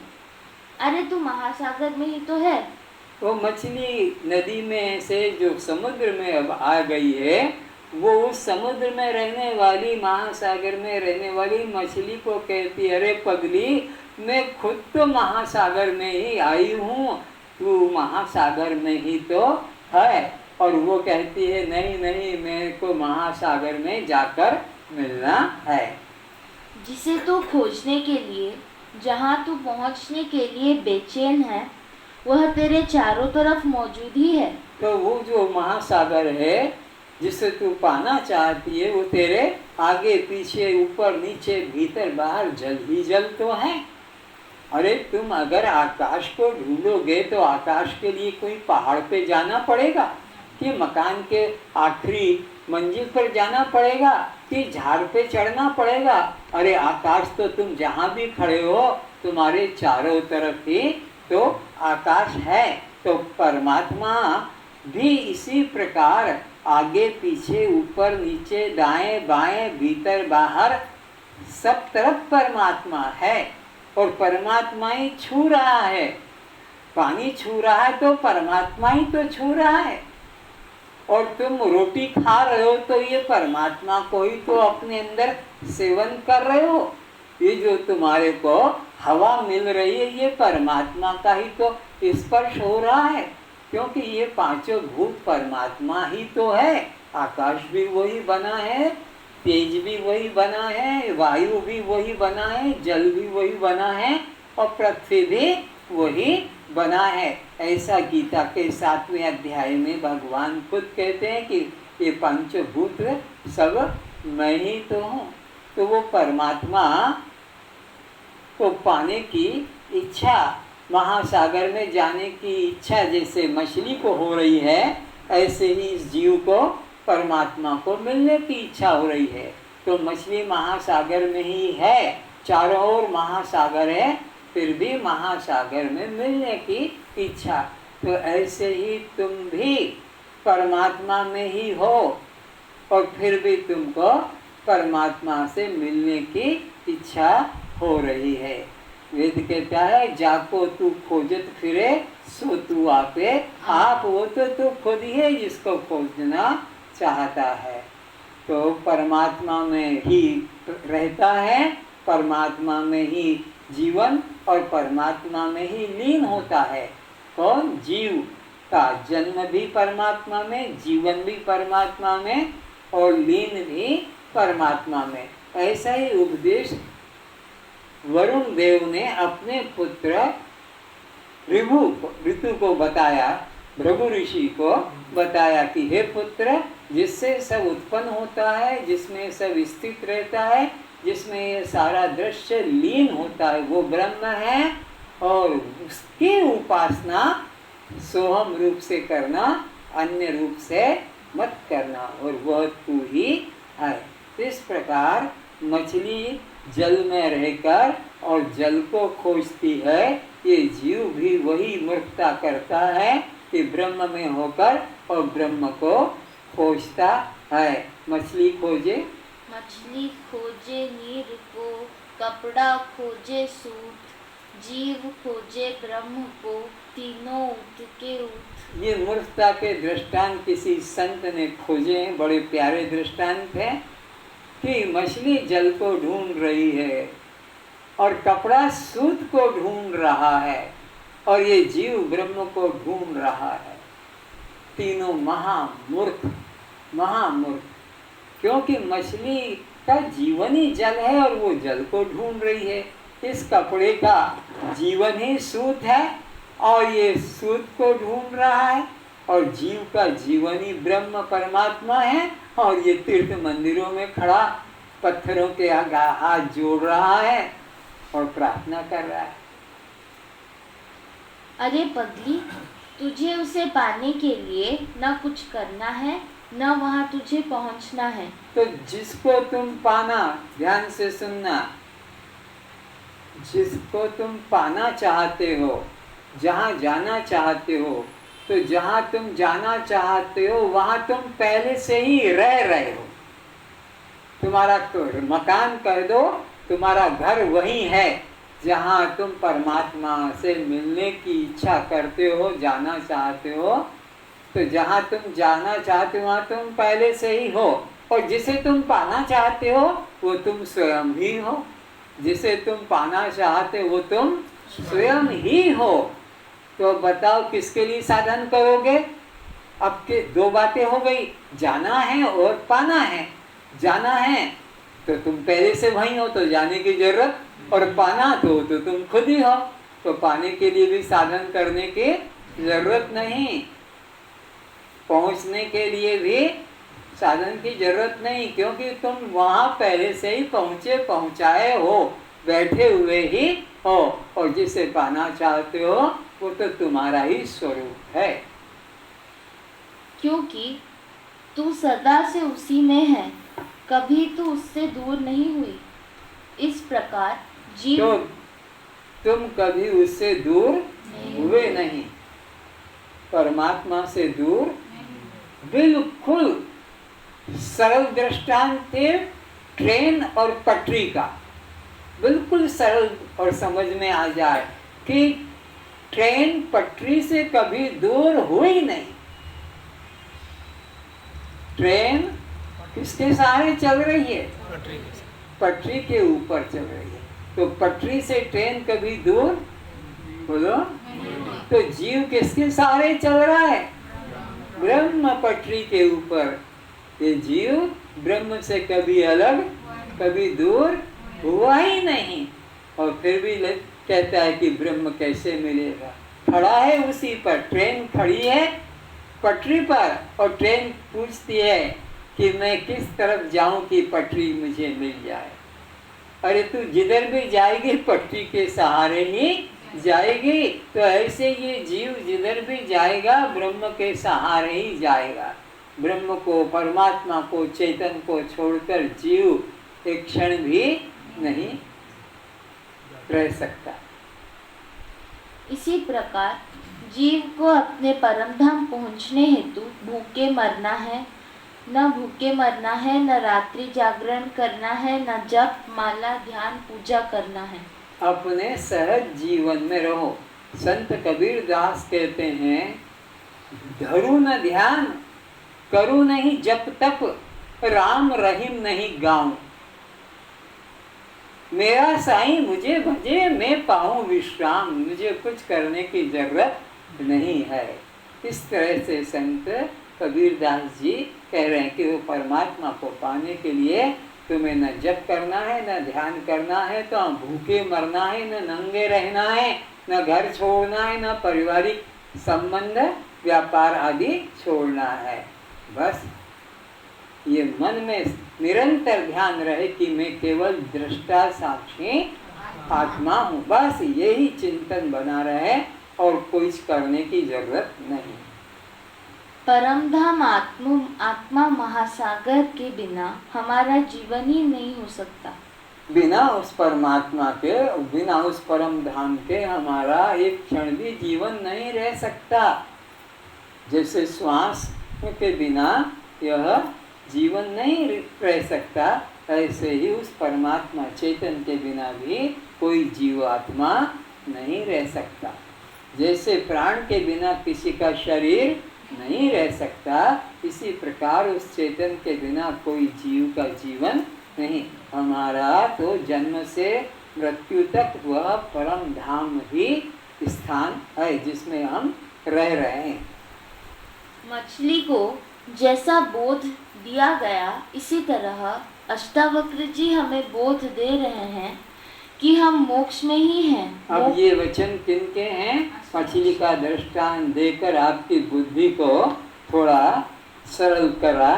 अरे तू महासागर में ही तो है। वो मछली नदी में से जो समुद्र में अब आ गई है, वो उस समुद्र में रहने वाली, महासागर में रहने वाली मछली को कहती है, अरे पगली, मैं खुद तो महासागर में ही आई हूँ, तू महासागर में ही तो है। और वो कहती है, नहीं नहीं, मेरे को महासागर में जाकर मिलना है। जिसे तू खोजने के लिए, जहाँ तू पहुँचने के लिए बेचैन है, वह तेरे चारों तरफ मौजूद ही है। तो वो जो महासागर है जिसे तू पाना चाहती है, वो तेरे आगे पीछे, ऊपर नीचे, भीतर बाहर जल ही जल तो है। अरे तुम अगर आकाश को ढूंढोगे तो आकाश के लिए कोई पहाड़ पे जाना पड़ेगा, कि मकान के आखिरी मंजिल पर जाना पड़ेगा, कि झाड़ पे चढ़ना पड़ेगा? अरे आकाश तो तुम जहाँ भी खड़े हो, तुम्हारे चारों तरफ ही तो आकाश है। तो परमात्मा भी इसी प्रकार आगे पीछे, ऊपर नीचे, दाएं बाएं, भीतर बाहर, सब तरफ परमात्मा है। और परमात्मा ही छू रहा है। पानी छू रहा है तो परमात्मा ही तो छू रहा है। और तुम रोटी खा रहे हो तो ये परमात्मा को ही तो अपने अंदर सेवन कर रहे हो। ये जो तुम्हारे को हवा मिल रही है, ये परमात्मा का ही तो स्पर्श हो रहा है, क्योंकि ये पांचों भूत परमात्मा ही तो है। आकाश भी वही बना है, तेज भी वही बना है, वायु भी वही बना है, जल भी वही बना है, और पृथ्वी भी वही बना है। ऐसा गीता के 7वें अध्याय में भगवान खुद कहते हैं कि ये पंचभूत सब मैं ही तो हूँ। तो वो परमात्मा को पाने की इच्छा, महासागर में जाने की इच्छा जैसे मछली को हो रही है, ऐसे ही इस जीव को परमात्मा को मिलने की इच्छा हो रही है। तो मछली महासागर में ही है, चारों ओर महासागर है, फिर भी महासागर में मिलने की इच्छा। तो ऐसे ही तुम भी परमात्मा में ही हो, और फिर भी तुमको परमात्मा से मिलने की इच्छा हो रही है। वेद कहता है, जाको तू खोजत फिरे सो तू आपे आप। वो तो तू खुद ही है जिसको खोजना चाहता है। तो परमात्मा में ही रहता है, परमात्मा में ही जीवन और परमात्मा में ही लीन होता है। कौन? जीव का जन्म भी परमात्मा में, जीवन भी परमात्मा में, और लीन भी परमात्मा में। ऐसा ही उपदेश वरुण देव ने अपने पुत्र ऋतु को बताया, भृगु ऋषि को बताया कि हे पुत्र, जिससे सब उत्पन्न होता है, जिसमें सब स्थित रहता है, जिसमें ये सारा दृश्य लीन होता है, वो ब्रह्म है। और उसकी उपासना सोहम रूप से करना, अन्य रूप से मत करना, और वह तू ही है। इस प्रकार मछली जल में रहकर और जल को खोजती है, ये जीव भी वही मूर्खता करता है कि ब्रह्म में होकर और ब्रह्म को खोजता है। मछली खोजे नीर को, कपड़ा खोजे सूत, जीव खोजे ब्रह्म को, तीनों ऊत के ऊत। ये मूर्खता के दृष्टांत किसी संत ने खोजे हैं, बड़े प्यारे दृष्टांत हैं कि मछली जल को ढूंढ रही है और कपड़ा सूत को ढूंढ रहा है, और ये जीव ब्रह्म को ढूंढ रहा है। तीनों महामूर्ख, क्योंकि मछली का जीवन ही जल है और वो जल को ढूंढ रही है। इस कपड़े का जीवन ही सूत है और ये सूत को ढूंढ रहा है, और जीव का जीवन ही ब्रह्म परमात्मा है, और ये तीर्थ मंदिरों में खड़ा पत्थरों के आगे हाथ जोड़ रहा है और प्रार्थना कर रहा है। अरे पगली, तुझे उसे पाने के लिए न कुछ करना है न वहाँ तुझे पहुँचना है। तो जिसको तुम पाना, ध्यान से सुनना, जिसको तुम पाना चाहते हो, जहाँ जाना चाहते हो, तो जहाँ तुम जाना चाहते हो वहाँ तुम पहले से ही रह रहे हो। तुम्हारा तो मकान कह दो, तुम्हारा घर वही है जहाँ तुम परमात्मा से मिलने की इच्छा करते हो, जाना चाहते हो। तो जहाँ तुम जाना चाहते हो वहाँ तुम पहले से ही हो, और जिसे तुम पाना चाहते हो वो तुम स्वयं ही हो। जिसे तुम पाना चाहते हो वो तुम स्वयं ही हो। तो बताओ किसके लिए साधन करोगे? अब के दो बातें हो गई, जाना है और पाना है। जाना है तो तुम पहले से वहीं हो, तो जाने की जरूरत, और पाना तो तुम खुद ही हो, तो पाने के लिए भी साधन करने की जरूरत नहीं, पहुंचने के लिए भी साधन की जरूरत नहीं, क्योंकि तुम वहां पहले से ही पहुंचाए हो, बैठे हुए ही हो, और जिसे पाना चाहते हो वो तो तुम्हारा ही स्वरूप है। क्योंकि तू सदा से उसी में है, कभी तू उससे दूर नहीं हुई। इस प्रकार जीव तो तुम कभी उससे दूर हुए नहीं, परमात्मा से दूर। बिल्कुल सरल दृष्टांत ट्रेन और पटरी का, बिल्कुल सरल और समझ में आ जाए कि ट्रेन पटरी से कभी दूर हुई नहीं। ट्रेन किसके सहारे चल रही है? पटरी के ऊपर चल रही है। तो पटरी से ट्रेन कभी दूर, बोलो, तो जीव किसके सहारे चल रहा है? ब्रह्म पटरी के ऊपर। ये जीव ब्रह्म से कभी अलग, कभी दूर हुआ ही नहीं, और फिर भी कहता है कि ब्रह्म कैसे मिलेगा। खड़ा है उसी पर, ट्रेन खड़ी है पटरी पर, और ट्रेन पूछती है कि मैं किस तरफ जाऊं कि पटरी मुझे मिल जाए। अरे तू जिधर भी जाएगी पटरी के सहारे ही जाएगी। तो ऐसे ये जीव जिधर भी जाएगा ब्रह्म के सहारे ही जाएगा। ब्रह्म को, परमात्मा को, चेतन को छोड़कर जीव एक क्षण भी नहीं रह सकता। इसी प्रकार जीव को अपने परम धाम पहुँचने हेतु भूखे मरना है, न भूखे मरना है, न रात्रि जागरण करना है, न जप माला ध्यान पूजा करना है। अपने सहज जीवन में रहो। संत कबीर दास कहते हैं, धरू न ध्यान, करूँ नहीं जप तप, राम रहीम नहीं गाऊं। मेरा साईं मुझे भजे, मैं पाऊं विश्राम, मुझे कुछ करने की जरूरत नहीं है। इस तरह से संत कबीरदास जी कह रहे हैं कि वो परमात्मा को पाने के लिए तुम्हें न जप करना है, न ध्यान करना है, तो भूखे मरना है, न नंगे रहना है, न घर छोड़ना है, न पारिवारिक संबंध व्यापार आदि छोड़ना है। बस ये मन में निरंतर ध्यान रहे कि मैं केवल दृष्टा साक्षी आत्मा हूँ। बस यही चिंतन बना रहे और कुछ करने की जरूरत नहीं। परमधाम आत्मा महासागर के बिना हमारा जीवन ही नहीं हो सकता। बिना उस परमात्मा के, बिना उस परम धाम के हमारा एक क्षण भी जीवन नहीं रह सकता। जैसे श्वास के बिना यह जीवन नहीं रह सकता, ऐसे ही उस परमात्मा चेतन के बिना भी कोई जीवात्मा नहीं रह सकता। जैसे प्राण के बिना किसी का शरीर नहीं रह सकता, इसी प्रकार उस चेतन के बिना कोई जीव का जीवन नहीं। हमारा तो जन्म से मृत्यु तक वह परम धाम ही स्थान है जिसमें हम रह रहे हैं। मछली को जैसा बोध दिया गया, इसी तरह अष्टावक्र जी हमें बोध दे रहे हैं कि हम मोक्ष में ही हैं। अब ये वचन किनके हैं? मछली का दृष्टांत देकर आपकी बुद्धि को थोड़ा सरल करा।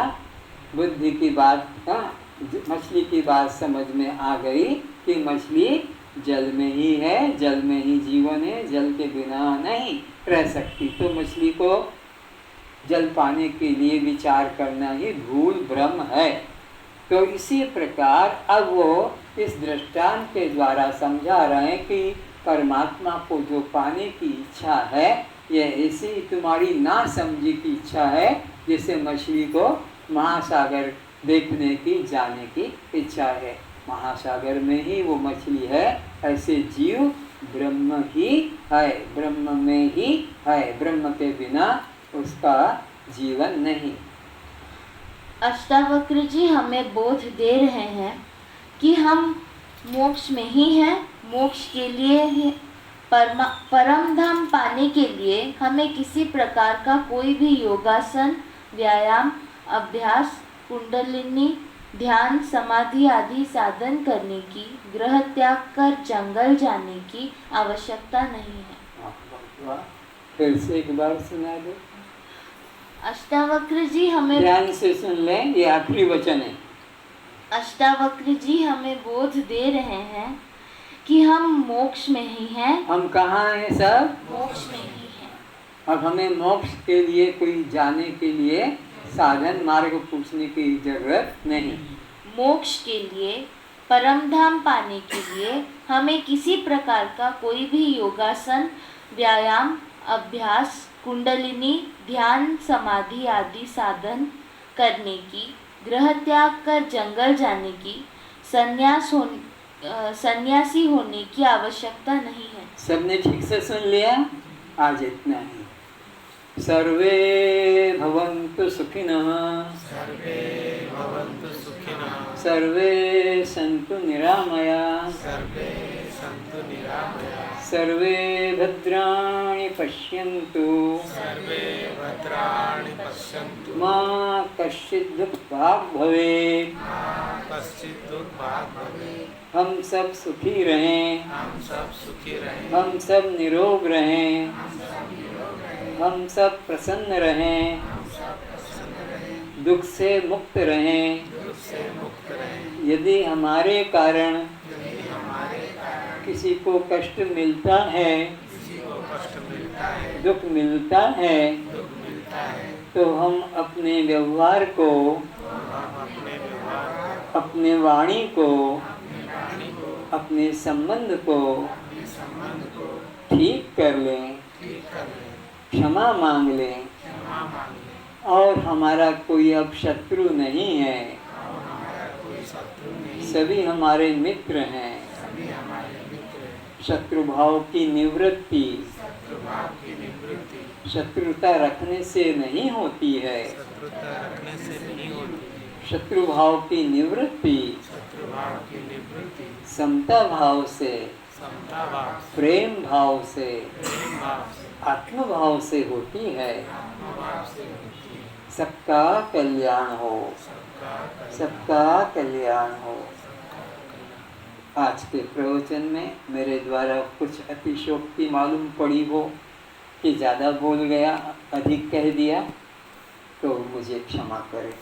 बुद्धि की बात का, मछली की बात समझ में आ गई कि मछली जल में ही है, जल में ही जीवन है, जल के बिना नहीं रह सकती। तो मछली को जल पाने के लिए विचार करना ही भूल भ्रम है। तो इसी प्रकार अब वो इस दृष्टांत के द्वारा समझा रहे हैं कि परमात्मा को जो पाने की इच्छा है, यह ऐसी तुम्हारी ना समझी की इच्छा है जैसे मछली को महासागर देखने की, जाने की इच्छा है। महासागर में ही वो मछली है, ऐसे जीव ब्रह्म ही है, ब्रह्म में ही है, ब्रह्म के बिना उसका जीवन नहीं। अष्टावक्र जी हमें बोध दे रहे हैं कि हम मोक्ष में ही हैं, मोक्ष के लिए परम धाम पाने के लिए हमें किसी प्रकार का कोई भी योगासन, व्यायाम, अभ्यास, कुंडलिनी, ध्यान, समाधि आदि साधन करने की, गृह त्याग कर जंगल जाने की आवश्यकता नहीं है। फिर से एक बार सुना दो। अष्टावक्र जी हमें ध्यान से सुन लें, ये आखिरी वचन है। अष्टावक्र जी हमें बोध दे रहे हैं कि हम मोक्ष में ही हैं। हम कहाँ हैं सब? मोक्ष में ही हैं। अब हमें मोक्ष के लिए कोई जाने के लिए साधन मार्ग पूछने की जरूरत नहीं। मोक्ष के लिए, परम धाम पाने के लिए हमें किसी प्रकार का कोई भी योगासन, व्यायाम, अभ्यास, कुंडलिनी, ध्यान, समाधि आदि साधन करने की, गृह त्याग कर जंगल जाने की, सन्यासी होने की आवश्यकता नहीं है। सबने ठीक से सुन लिया? आज इतना ही। सर्वे भवन्तु सुखिनः, सर्वे भवन्तु सुखिनः, सर्वे सन्तु निरामयाः, सर्वे सन्तु निरामयाः, सर्वे भद्राणि पश्यन्तु, सर्वे भद्राणि पश्यन्तु, मा कश्चित् दुःखभाग् भवेत्। कश्चित् दुःखभाग् भवेत्। हम सब सुखी रहें, हम सब सुखी रहें, हम सब निरोग रहें, हम सब प्रसन्न रहें, दुख से मुक्त रहें। दुख से मुक्त रहें। यदि हमारे कारण किसी को कष्ट मिलता है, किसी को कष्ट मिलता है, दुख मिलता है, दुख मिलता है, तो हम अपने व्यवहार को, हम अपने व्यवहार, अपने वाणी को, अपनी वाणी को, अपने संबंध को अपने संबंध को ठीक कर लें, ठीक कर लें, क्षमा मांग लें, क्षमा मांग लें, और हमारा कोई अब शत्रु नहीं है, और हमारा कोई शत्रु नहीं, सभी हमारे मित्र हैं। सभी हमारे मित्र हैं। शत्रु भाव की निवृत्ति शत्रु भाव की निवृत्ति शत्रुता रखने से नहीं होती है, शत्रुता रखने से नहीं होती है। शत्रु भाव की निवृत्ति शत्रु भाव की निवृत्ति समता भाव से, समता भाव से, प्रेम भाव से, प्रेम भाव से, आत्म भाव से होती है। आत्मभाव से होती है। सबका कल्याण हो, सबका कल्याण, सबका कल्याण हो। आज के प्रवचन में मेरे द्वारा कुछ अतिशयोक्ति मालूम पड़ी हो कि ज़्यादा बोल गया, अधिक कह दिया, तो मुझे क्षमा करें।